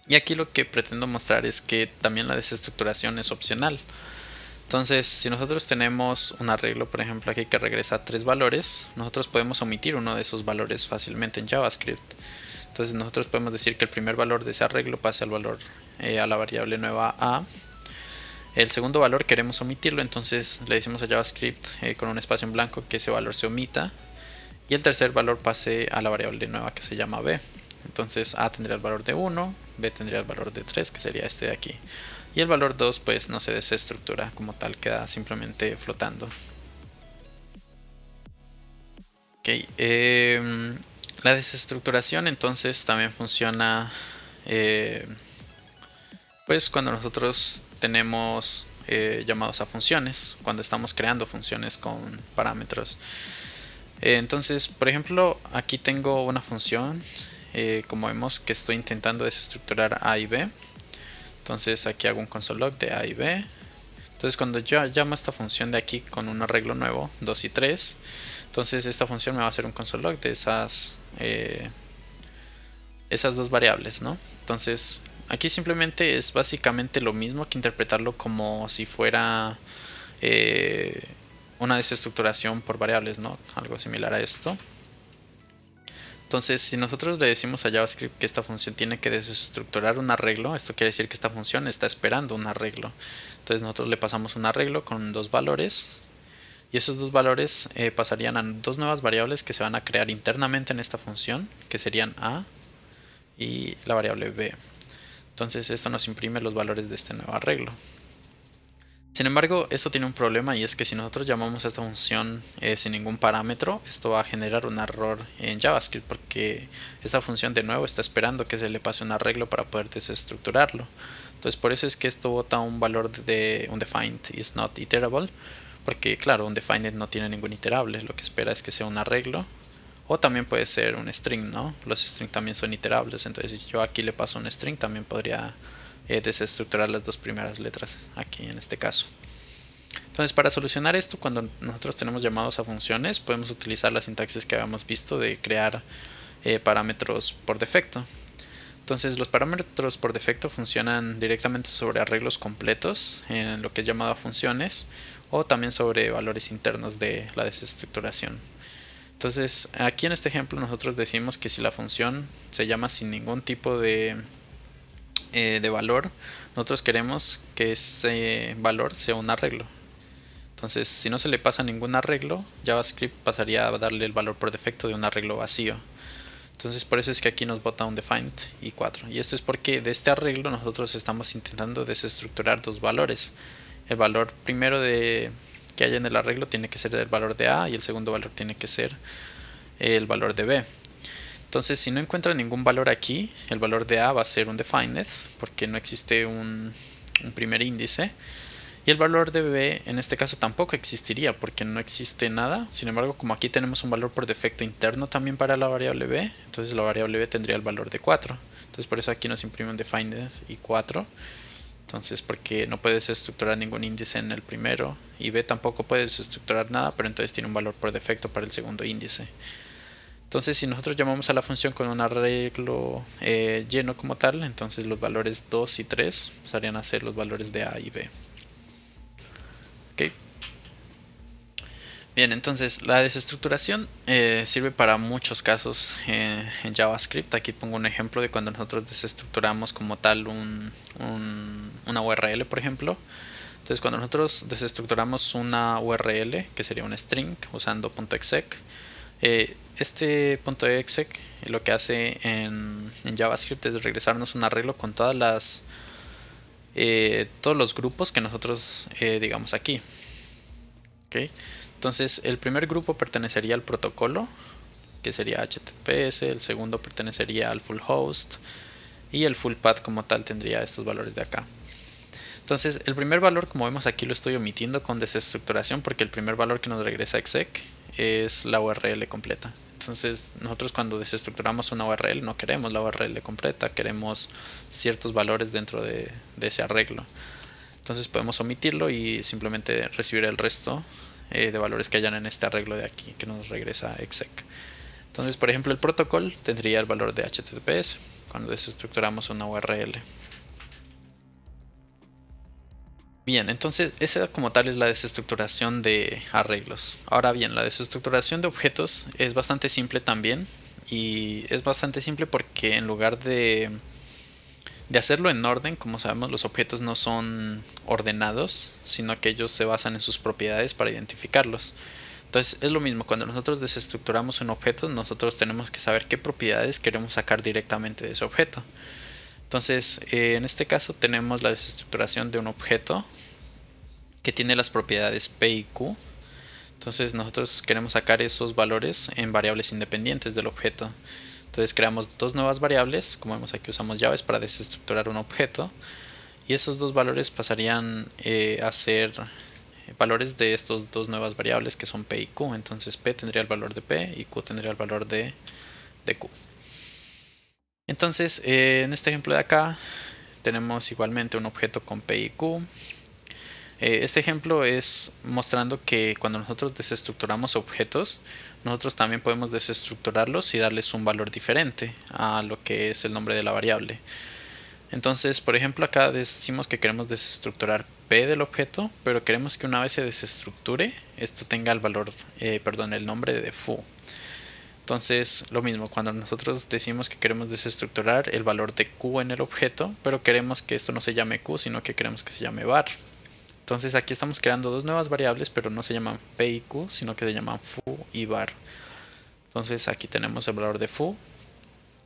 Y aquí lo que pretendo mostrar es que también la desestructuración es opcional. Entonces, si nosotros tenemos un arreglo, por ejemplo, aquí que regresa 3 valores, nosotros podemos omitir uno de esos valores fácilmente en JavaScript. Entonces, nosotros podemos decir que el primer valor de ese arreglo pase al valor a la variable nueva a. El segundo valor queremos omitirlo, entonces le decimos a JavaScript con un espacio en blanco que ese valor se omita. Y el tercer valor pase a la variable nueva que se llama b. Entonces, a tendría el valor de 1, b tendría el valor de 3, que sería este de aquí. Y el valor 2 pues no se desestructura como tal, queda simplemente flotando. Ok, la desestructuración entonces también funciona pues cuando nosotros tenemos llamados a funciones, cuando estamos creando funciones con parámetros. Entonces, por ejemplo, aquí tengo una función, como vemos que estoy intentando desestructurar A y B. Entonces aquí hago un console log de A y B. Entonces cuando yo llamo a esta función de aquí con un arreglo nuevo, 2 y 3, entonces esta función me va a hacer un console log de esas dos variables, ¿no? Entonces aquí simplemente es básicamente lo mismo que interpretarlo como si fuera una desestructuración por variables, ¿no? Algo similar a esto. Entonces, si nosotros le decimos a JavaScript que esta función tiene que desestructurar un arreglo, esto quiere decir que esta función está esperando un arreglo. Entonces nosotros le pasamos un arreglo con dos valores, y esos dos valores pasarían a dos nuevas variables que se van a crear internamente en esta función, que serían A y la variable B. Entonces esto nos imprime los valores de este nuevo arreglo. Sin embargo, esto tiene un problema, y es que si nosotros llamamos a esta función sin ningún parámetro, esto va a generar un error en JavaScript, porque esta función de nuevo está esperando que se le pase un arreglo para poder desestructurarlo. Entonces por eso es que esto bota un valor de undefined is not iterable, porque claro, undefined no tiene ningún iterable, lo que espera es que sea un arreglo, o también puede ser un string, ¿no? Los strings también son iterables, entonces si yo aquí le paso un string, también podría desestructurar las dos primeras letras aquí en este caso. Entonces, para solucionar esto, cuando nosotros tenemos llamados a funciones, podemos utilizar la sintaxis que habíamos visto de crear parámetros por defecto. Entonces, los parámetros por defecto funcionan directamente sobre arreglos completos en lo que es llamado a funciones, o también sobre valores internos de la desestructuración. Entonces, aquí en este ejemplo nosotros decimos que si la función se llama sin ningún tipo de valor, nosotros queremos que ese valor sea un arreglo. Entonces, si no se le pasa ningún arreglo, JavaScript pasaría a darle el valor por defecto de un arreglo vacío. Entonces, por eso es que aquí nos bota un defined y 4. Y esto es porque de este arreglo nosotros estamos intentando desestructurar dos valores. El valor primero que haya en el arreglo tiene que ser el valor de A, y el segundo valor tiene que ser el valor de B. Entonces, si no encuentra ningún valor aquí, el valor de A va a ser un defined, porque no existe un primer índice. Y el valor de B en este caso tampoco existiría, porque no existe nada. Sin embargo, como aquí tenemos un valor por defecto interno también para la variable B, entonces la variable B tendría el valor de 4. Entonces por eso aquí nos imprime un defined y 4. Entonces, porque no puede desestructurar ningún índice en el primero, y B tampoco puede desestructurar nada, pero entonces tiene un valor por defecto para el segundo índice. Entonces, si nosotros llamamos a la función con un arreglo lleno como tal, entonces los valores 2 y 3 pasarían a ser los valores de A y B. Okay. Bien, entonces la desestructuración sirve para muchos casos en JavaScript. Aquí pongo un ejemplo de cuando nosotros desestructuramos como tal una URL, por ejemplo. Entonces, cuando nosotros desestructuramos una URL, que sería un string, usando .exec, este .exec lo que hace en JavaScript es regresarnos un arreglo con todos los grupos que nosotros digamos aquí. ¿Okay? Entonces, el primer grupo pertenecería al protocolo, que sería HTTPS, el segundo pertenecería al full host, y el full path como tal tendría estos valores de acá. Entonces, el primer valor, como vemos aquí, lo estoy omitiendo con desestructuración, porque el primer valor que nos regresa exec es la URL completa. Entonces, nosotros cuando desestructuramos una URL no queremos la URL completa, queremos ciertos valores dentro de ese arreglo. Entonces podemos omitirlo y simplemente recibir el resto de valores que hayan en este arreglo de aquí, que nos regresa exec. Entonces, por ejemplo, el protocolo tendría el valor de HTTPS cuando desestructuramos una URL. Bien, entonces esa como tal es la desestructuración de arreglos. Ahora bien, la desestructuración de objetos es bastante simple también, y es bastante simple porque en lugar de hacerlo en orden, como sabemos, los objetos no son ordenados, sino que ellos se basan en sus propiedades para identificarlos. Entonces es lo mismo, cuando nosotros desestructuramos un objeto, nosotros tenemos que saber qué propiedades queremos sacar directamente de ese objeto. Entonces, en este caso tenemos la desestructuración de un objeto que tiene las propiedades P y Q. Entonces nosotros queremos sacar esos valores en variables independientes del objeto. Entonces creamos dos nuevas variables, como vemos aquí usamos llaves para desestructurar un objeto, y esos dos valores pasarían a ser valores de estas dos nuevas variables que son P y Q. Entonces P tendría el valor de P y Q tendría el valor de Q. Entonces en este ejemplo de acá tenemos igualmente un objeto con P y Q. Este ejemplo es mostrando que cuando nosotros desestructuramos objetos, nosotros también podemos desestructurarlos y darles un valor diferente a lo que es el nombre de la variable. Entonces, por ejemplo, acá decimos que queremos desestructurar P del objeto, pero queremos que una vez se desestructure, esto tenga el valor, el nombre de foo. Entonces, lo mismo, cuando nosotros decimos que queremos desestructurar el valor de Q en el objeto, pero queremos que esto no se llame Q, sino que queremos que se llame var. Entonces aquí estamos creando dos nuevas variables, pero no se llaman P y Q, sino que se llaman foo y var. Entonces aquí tenemos el valor de foo,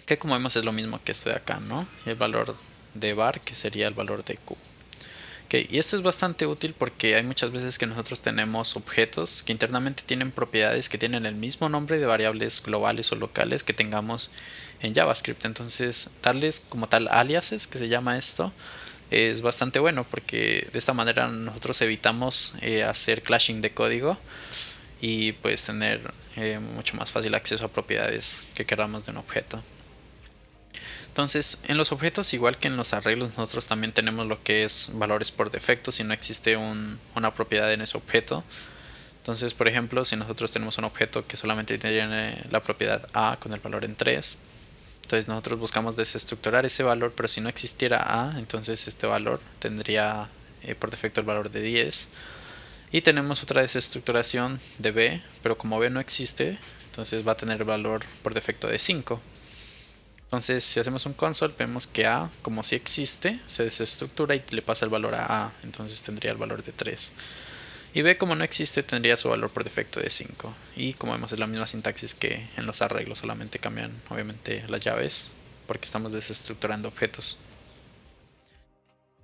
que como vemos es lo mismo que esto de acá, ¿no? El valor de var, que sería el valor de Q. Okay, y esto es bastante útil porque hay muchas veces que nosotros tenemos objetos que internamente tienen propiedades que tienen el mismo nombre de variables globales o locales que tengamos en JavaScript. Entonces darles como tal aliases, que se llama esto, es bastante bueno porque de esta manera nosotros evitamos hacer clashing de código y pues tener mucho más fácil acceso a propiedades que queramos de un objeto. Entonces en los objetos, igual que en los arreglos, nosotros también tenemos lo que es valores por defecto si no existe una propiedad en ese objeto. Entonces, por ejemplo, si nosotros tenemos un objeto que solamente tiene la propiedad A con el valor en 3, entonces nosotros buscamos desestructurar ese valor, pero si no existiera A, entonces este valor tendría por defecto el valor de 10. Y tenemos otra desestructuración de B, pero como B no existe, entonces va a tener el valor por defecto de 5. Entonces si hacemos un console, vemos que A, como si existe, se desestructura y le pasa el valor a A, entonces tendría el valor de 3. Y B, como no existe, tendría su valor por defecto de 5. Y como vemos es la misma sintaxis que en los arreglos, solamente cambian obviamente las llaves porque estamos desestructurando objetos.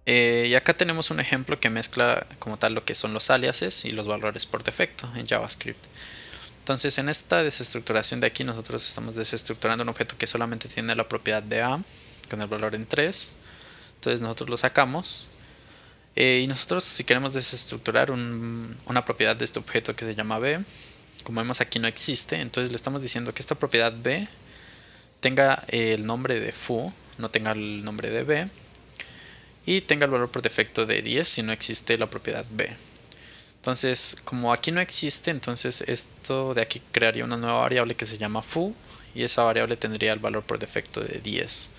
Y acá tenemos un ejemplo que mezcla como tal lo que son los aliases y los valores por defecto en JavaScript. Entonces en esta desestructuración de aquí nosotros estamos desestructurando un objeto que solamente tiene la propiedad de A con el valor en 3. Entonces nosotros lo sacamos. Y nosotros si queremos desestructurar una propiedad de este objeto que se llama B, como vemos aquí no existe, entonces le estamos diciendo que esta propiedad B tenga el nombre de foo, no tenga el nombre de B, y tenga el valor por defecto de 10 si no existe la propiedad B. Entonces como aquí no existe, entonces esto de aquí crearía una nueva variable que se llama foo, y esa variable tendría el valor por defecto de 10.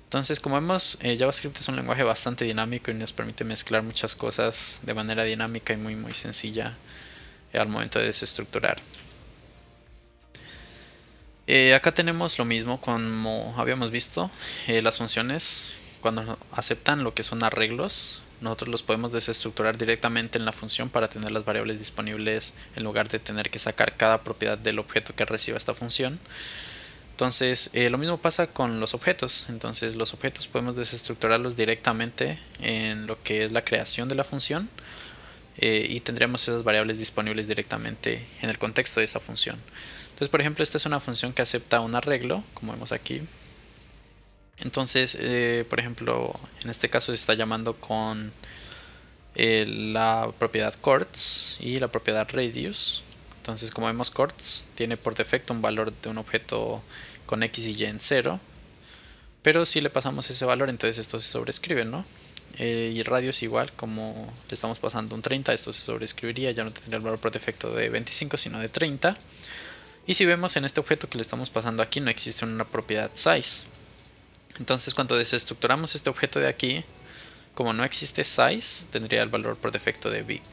Entonces, como vemos, JavaScript es un lenguaje bastante dinámico y nos permite mezclar muchas cosas de manera dinámica y muy sencilla al momento de desestructurar. Acá tenemos lo mismo como habíamos visto, las funciones cuando aceptan lo que son arreglos, nosotros los podemos desestructurar directamente en la función para tener las variables disponibles en lugar de tener que sacar cada propiedad del objeto que reciba esta función. Entonces lo mismo pasa con los objetos. Entonces los objetos podemos desestructurarlos directamente en lo que es la creación de la función y tendríamos esas variables disponibles directamente en el contexto de esa función. Entonces por ejemplo esta es una función que acepta un arreglo, como vemos aquí. Entonces por ejemplo en este caso se está llamando con la propiedad chords y la propiedad radius. Entonces como vemos chords tiene por defecto un valor de un objeto con x y y en 0, pero si le pasamos ese valor entonces esto se sobrescribe, ¿no? Y radius igual, como le estamos pasando un 30, esto se sobrescribiría, ya no tendría el valor por defecto de 25 sino de 30. Y si vemos en este objeto que le estamos pasando aquí no existe una propiedad size. Entonces cuando desestructuramos este objeto de aquí, como no existe size, tendría el valor por defecto de big.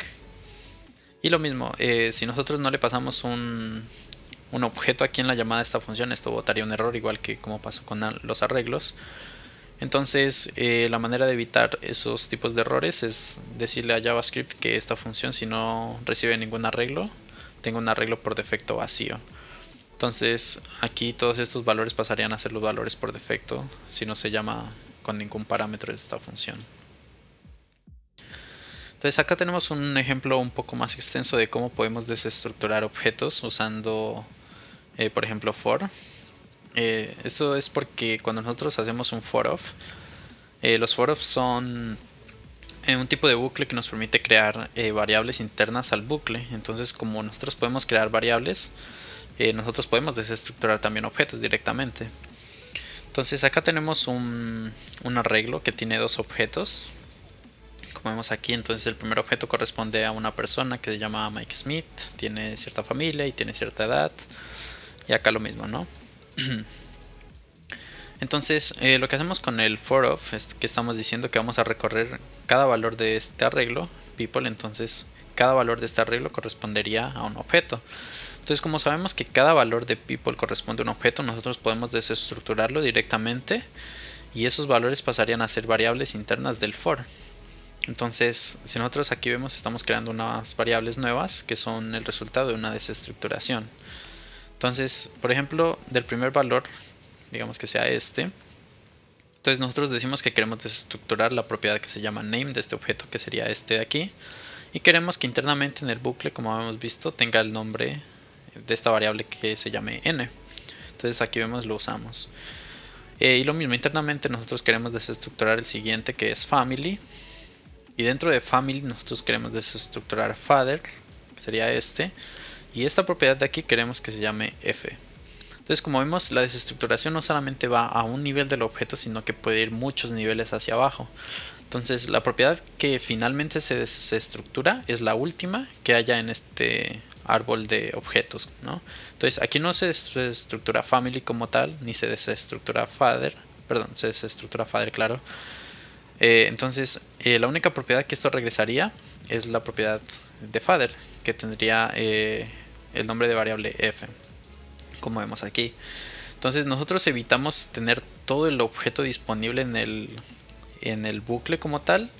Y lo mismo, si nosotros no le pasamos un objeto aquí en la llamada de esta función, esto botaría un error, igual que como pasó con los arreglos. Entonces la manera de evitar esos tipos de errores es decirle a JavaScript que esta función, si no recibe ningún arreglo, tenga un arreglo por defecto vacío. Entonces aquí todos estos valores pasarían a ser los valores por defecto si no se llama con ningún parámetro de esta función. Entonces acá tenemos un ejemplo un poco más extenso de cómo podemos desestructurar objetos usando por ejemplo for. Esto es porque cuando nosotros hacemos un for of, los for of son un tipo de bucle que nos permite crear variables internas al bucle. Entonces como nosotros podemos crear variables, nosotros podemos desestructurar también objetos directamente. Entonces acá tenemos un arreglo que tiene dos objetos, como vemos aquí. Entonces el primer objeto corresponde a una persona que se llama Mike Smith, tiene cierta familia y tiene cierta edad, y acá lo mismo, ¿no? Entonces lo que hacemos con el for of es que estamos diciendo que vamos a recorrer cada valor de este arreglo, people. Entonces cada valor de este arreglo correspondería a un objeto. Entonces como sabemos que cada valor de people corresponde a un objeto, nosotros podemos desestructurarlo directamente y esos valores pasarían a ser variables internas del for. Entonces si nosotros aquí vemos, estamos creando unas variables nuevas que son el resultado de una desestructuración. Entonces por ejemplo del primer valor, digamos que sea este, entonces nosotros decimos que queremos desestructurar la propiedad que se llama name de este objeto, que sería este de aquí, y queremos que internamente en el bucle, como hemos visto, tenga el nombre de esta variable que se llame n. Entonces aquí vemos, lo usamos. Y lo mismo, internamente nosotros queremos desestructurar el siguiente, que es family, y dentro de family nosotros queremos desestructurar father, que sería este, y esta propiedad de aquí queremos que se llame f. Entonces como vemos, la desestructuración no solamente va a un nivel del objeto, sino que puede ir muchos niveles hacia abajo. Entonces la propiedad que finalmente se desestructura es la última que haya en este árbol de objetos, ¿no? Entonces aquí no se desestructura family como tal, ni se desestructura father, perdón, se desestructura father, claro. Entonces la única propiedad que esto regresaría es la propiedad de father, que tendría el nombre de variable f, como vemos aquí. Entonces nosotros evitamos tener todo el objeto disponible en el bucle como tal.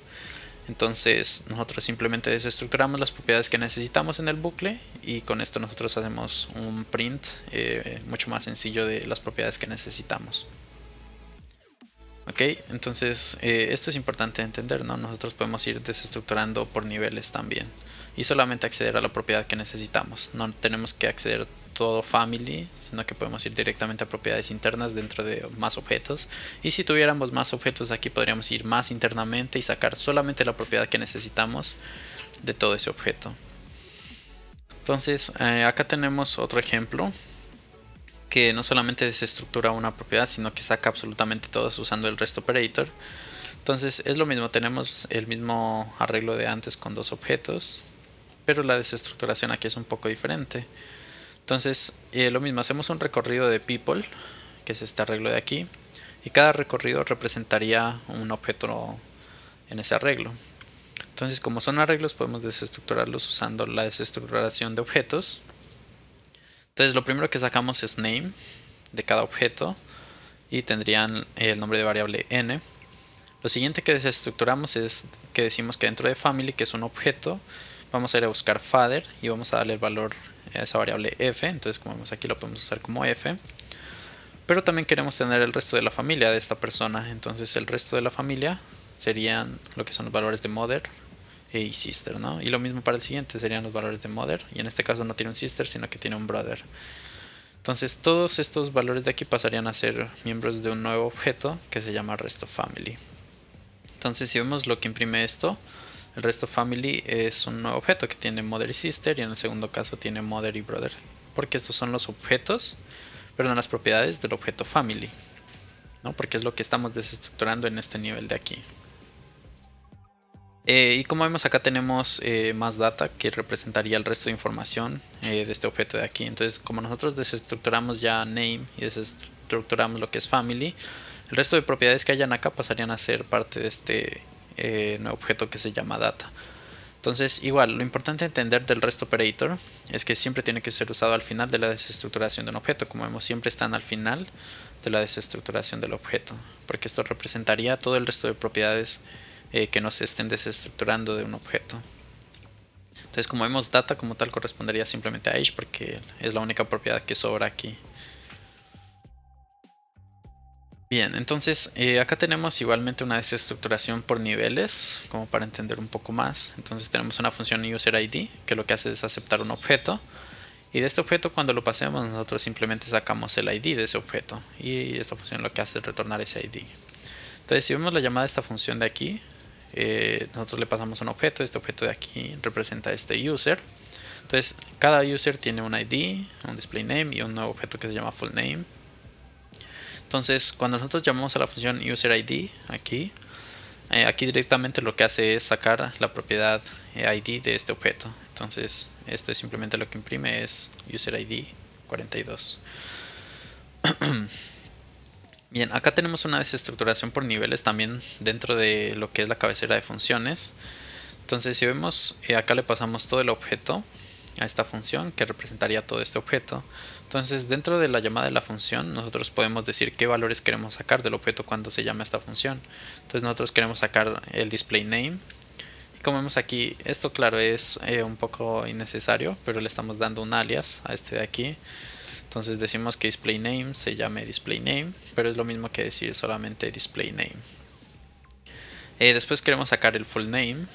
Entonces nosotros simplemente desestructuramos las propiedades que necesitamos en el bucle y con esto nosotros hacemos un print mucho más sencillo de las propiedades que necesitamos. Ok, entonces esto es importante entender, ¿no? Nosotros podemos ir desestructurando por niveles también y solamente acceder a la propiedad que necesitamos. No tenemos que acceder todo family, sino que podemos ir directamente a propiedades internas dentro de más objetos. Y si tuviéramos más objetos aquí, podríamos ir más internamente y sacar solamente la propiedad que necesitamos de todo ese objeto. Entonces acá tenemos otro ejemplo que no solamente desestructura una propiedad, sino que saca absolutamente todas usando el REST operator. Entonces es lo mismo, tenemos el mismo arreglo de antes con dos objetos, pero la desestructuración aquí es un poco diferente. Entonces lo mismo, hacemos un recorrido de people, que es este arreglo de aquí, y cada recorrido representaría un objeto en ese arreglo. Entonces como son arreglos, podemos desestructurarlos usando la desestructuración de objetos. Entonces lo primero que sacamos es name de cada objeto y tendrían el nombre de variable n. Lo siguiente que desestructuramos es que decimos que dentro de family, que es un objeto, vamos a ir a buscar father y vamos a darle el valor a esa variable f. Entonces como vemos aquí lo podemos usar como f. Pero también queremos tener el resto de la familia de esta persona. Entonces el resto de la familia serían lo que son los valores de mother y sister, ¿no? Y lo mismo para el siguiente, serían los valores de mother, y en este caso no tiene un sister sino que tiene un brother. Entonces todos estos valores de aquí pasarían a ser miembros de un nuevo objeto que se llama REST-of-family. Entonces si vemos lo que imprime esto, el REST-of-family es un nuevo objeto que tiene mother y sister, y en el segundo caso tiene mother y brother, porque estos son los objetos, perdón, las propiedades del objeto family, ¿no? Porque es lo que estamos desestructurando en este nivel de aquí. Y como vemos acá tenemos más data que representaría el resto de información de este objeto de aquí. Entonces como nosotros desestructuramos ya name y desestructuramos lo que es family, el resto de propiedades que hayan acá pasarían a ser parte de este nuevo objeto que se llama data. Entonces igual, lo importante entender del REST operator es que siempre tiene que ser usado al final de la desestructuración de un objeto. Como vemos, siempre están al final de la desestructuración del objeto, porque esto representaría todo el resto de propiedades que no se estén desestructurando de un objeto. Entonces, como vemos, data como tal correspondería simplemente a age porque es la única propiedad que sobra aquí. Bien, entonces acá tenemos igualmente una desestructuración por niveles, como para entender un poco más. Entonces tenemos una función userID que lo que hace es aceptar un objeto. Y de este objeto, cuando lo pasemos, nosotros simplemente sacamos el ID de ese objeto. Y esta función lo que hace es retornar ese ID. Entonces, si vemos la llamada de esta función de aquí, nosotros le pasamos un objeto. Este objeto de aquí representa este user. Entonces, cada user tiene un ID, un display name y un nuevo objeto que se llama full name. Entonces, cuando nosotros llamamos a la función userID aquí, aquí directamente lo que hace es sacar la propiedad ID de este objeto. Entonces, esto es simplemente lo que imprime es userID 42. Bien, acá tenemos una desestructuración por niveles también dentro de lo que es la cabecera de funciones. Entonces, si vemos, acá le pasamos todo el objeto a esta función que representaría todo este objeto. Entonces, dentro de la llamada de la función, nosotros podemos decir qué valores queremos sacar del objeto cuando se llama esta función. Entonces, nosotros queremos sacar el display name. Y como vemos aquí, esto claro es un poco innecesario, pero le estamos dando un alias a este de aquí. Entonces decimos que display name se llame display name, pero es lo mismo que decir solamente display name. Después queremos sacar el full name.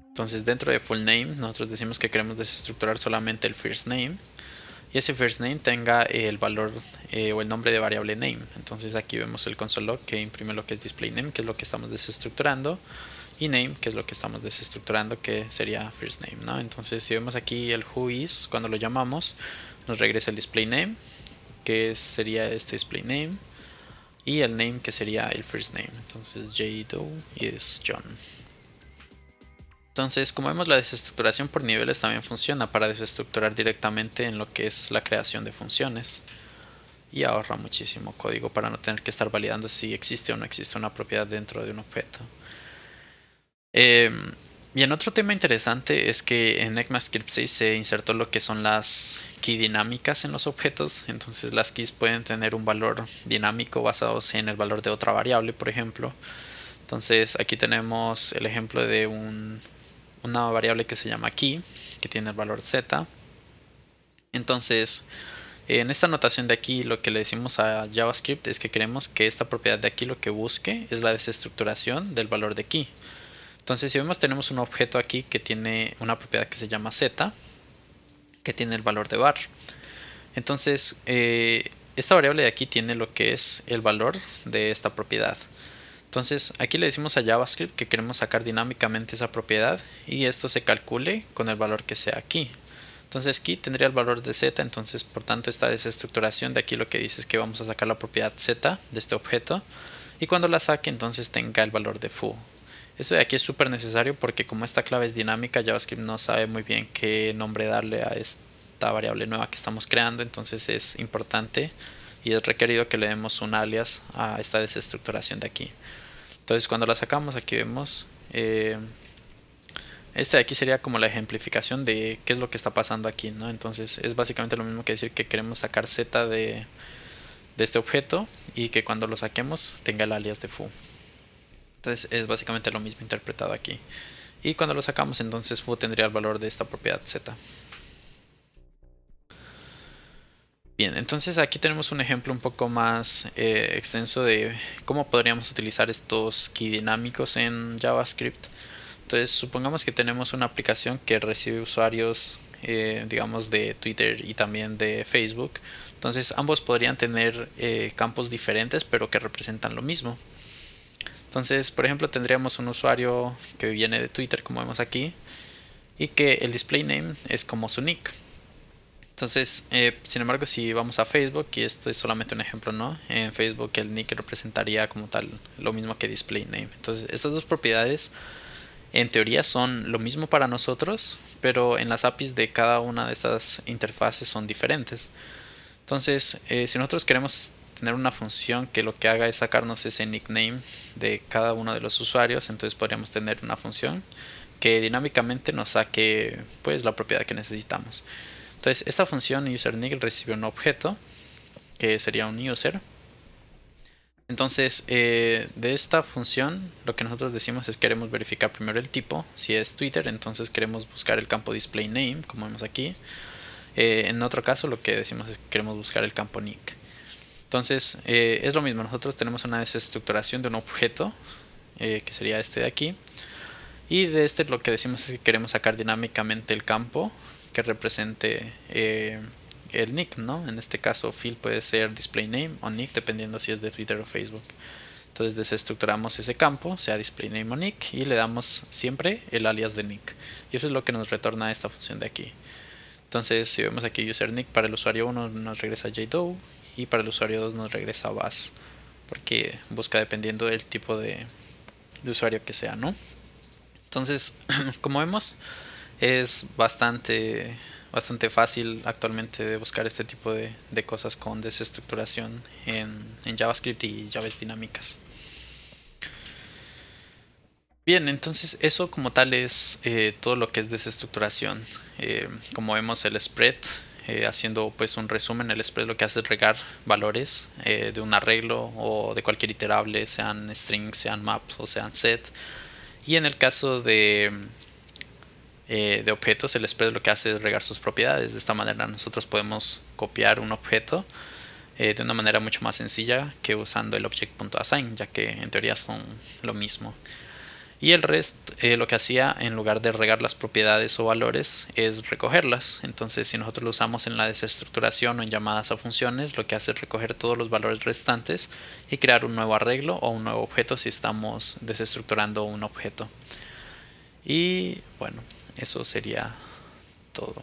Entonces dentro de full name nosotros decimos que queremos desestructurar solamente el first name. Y ese first name tenga el valor o el nombre de variable name. Entonces aquí vemos el console log que imprime lo que es display name, que es lo que estamos desestructurando. Y name, que es lo que estamos desestructurando, que sería first name, ¿no? Entonces si vemos aquí el whois, cuando lo llamamos, nos regresa el display name, que sería este display name, y el name, que sería el first name. Entonces J-Doe y es John. Entonces, como vemos, la desestructuración por niveles también funciona para desestructurar directamente en lo que es la creación de funciones. Y ahorra muchísimo código para no tener que estar validando si existe o no existe una propiedad dentro de un objeto. Bien, otro tema interesante es que en ECMAScript 6 se insertó lo que son las key dinámicas en los objetos. Entonces las keys pueden tener un valor dinámico basados en el valor de otra variable, por ejemplo. Entonces aquí tenemos el ejemplo de una variable que se llama key, que tiene el valor z. Entonces en esta notación de aquí lo que le decimos a JavaScript es que queremos que esta propiedad de aquí lo que busque es la desestructuración del valor de key. Entonces si vemos, tenemos un objeto aquí que tiene una propiedad que se llama z, que tiene el valor de var. Entonces esta variable de aquí tiene lo que es el valor de esta propiedad. Entonces aquí le decimos a JavaScript que queremos sacar dinámicamente esa propiedad y esto se calcule con el valor que sea aquí. Entonces key tendría el valor de z, entonces por tanto esta desestructuración de aquí lo que dice es que vamos a sacar la propiedad z de este objeto y cuando la saque entonces tenga el valor de foo. Esto de aquí es súper necesario porque como esta clave es dinámica, JavaScript no sabe muy bien qué nombre darle a esta variable nueva que estamos creando, entonces es importante y es requerido que le demos un alias a esta desestructuración de aquí. Entonces cuando la sacamos aquí vemos, este de aquí sería como la ejemplificación de qué es lo que está pasando aquí, ¿no? Entonces es básicamente lo mismo que decir que queremos sacar z de este objeto y que cuando lo saquemos tenga el alias de foo. Entonces es básicamente lo mismo interpretado aquí. Y cuando lo sacamos entonces foo tendría el valor de esta propiedad z. Bien, entonces aquí tenemos un ejemplo un poco más extenso de cómo podríamos utilizar estos key dinámicos en JavaScript. Entonces supongamos que tenemos una aplicación que recibe usuarios digamos de Twitter y también de Facebook. Entonces ambos podrían tener campos diferentes pero que representan lo mismo. Entonces, por ejemplo, tendríamos un usuario que viene de Twitter, como vemos aquí, y que el display name es como su nick. Entonces, sin embargo, si vamos a Facebook, y esto es solamente un ejemplo, ¿no? En Facebook el nick representaría como tal lo mismo que display name. Entonces, estas dos propiedades en teoría son lo mismo para nosotros, pero en las APIs de cada una de estas interfaces son diferentes. Entonces, si nosotros queremos tener una función que lo que haga es sacarnos ese nickname de cada uno de los usuarios, entonces podríamos tener una función que dinámicamente nos saque pues la propiedad que necesitamos. Entonces esta función userNick recibe un objeto que sería un user. Entonces, de esta función, lo que nosotros decimos es que queremos verificar primero el tipo. Si es Twitter, entonces queremos buscar el campo displayName, como vemos aquí. En otro caso, lo que decimos es que queremos buscar el campo nick. Entonces, es lo mismo. Nosotros tenemos una desestructuración de un objeto, que sería este de aquí. Y de este lo que decimos es que queremos sacar dinámicamente el campo que represente el nick, ¿no? En este caso field puede ser displayName o nick, dependiendo si es de Twitter o Facebook. Entonces desestructuramos ese campo, sea displayName o nick, y le damos siempre el alias de nick. Y eso es lo que nos retorna esta función de aquí. Entonces si vemos aquí userNick, para el usuario 1 nos regresa JDow y para el usuario 2 nos regresa Buzz, porque busca dependiendo del tipo de usuario que sea, ¿no? Entonces, como vemos, es bastante fácil actualmente de buscar este tipo de cosas con desestructuración en JavaScript y llaves dinámicas. Bien, entonces eso como tal es todo lo que es desestructuración. Como vemos el spread, haciendo pues un resumen, el spread lo que hace es regar valores de un arreglo o de cualquier iterable, sean strings, sean maps o sean set. Y en el caso de objetos, el spread lo que hace es regar sus propiedades. De esta manera nosotros podemos copiar un objeto de una manera mucho más sencilla que usando el object.assign, ya que en teoría son lo mismo. Y el rest lo que hacía en lugar de regar las propiedades o valores es recogerlas. Entonces si nosotros lo usamos en la desestructuración o en llamadas a funciones, lo que hace es recoger todos los valores restantes y crear un nuevo arreglo o un nuevo objeto si estamos desestructurando un objeto. Y bueno, eso sería todo.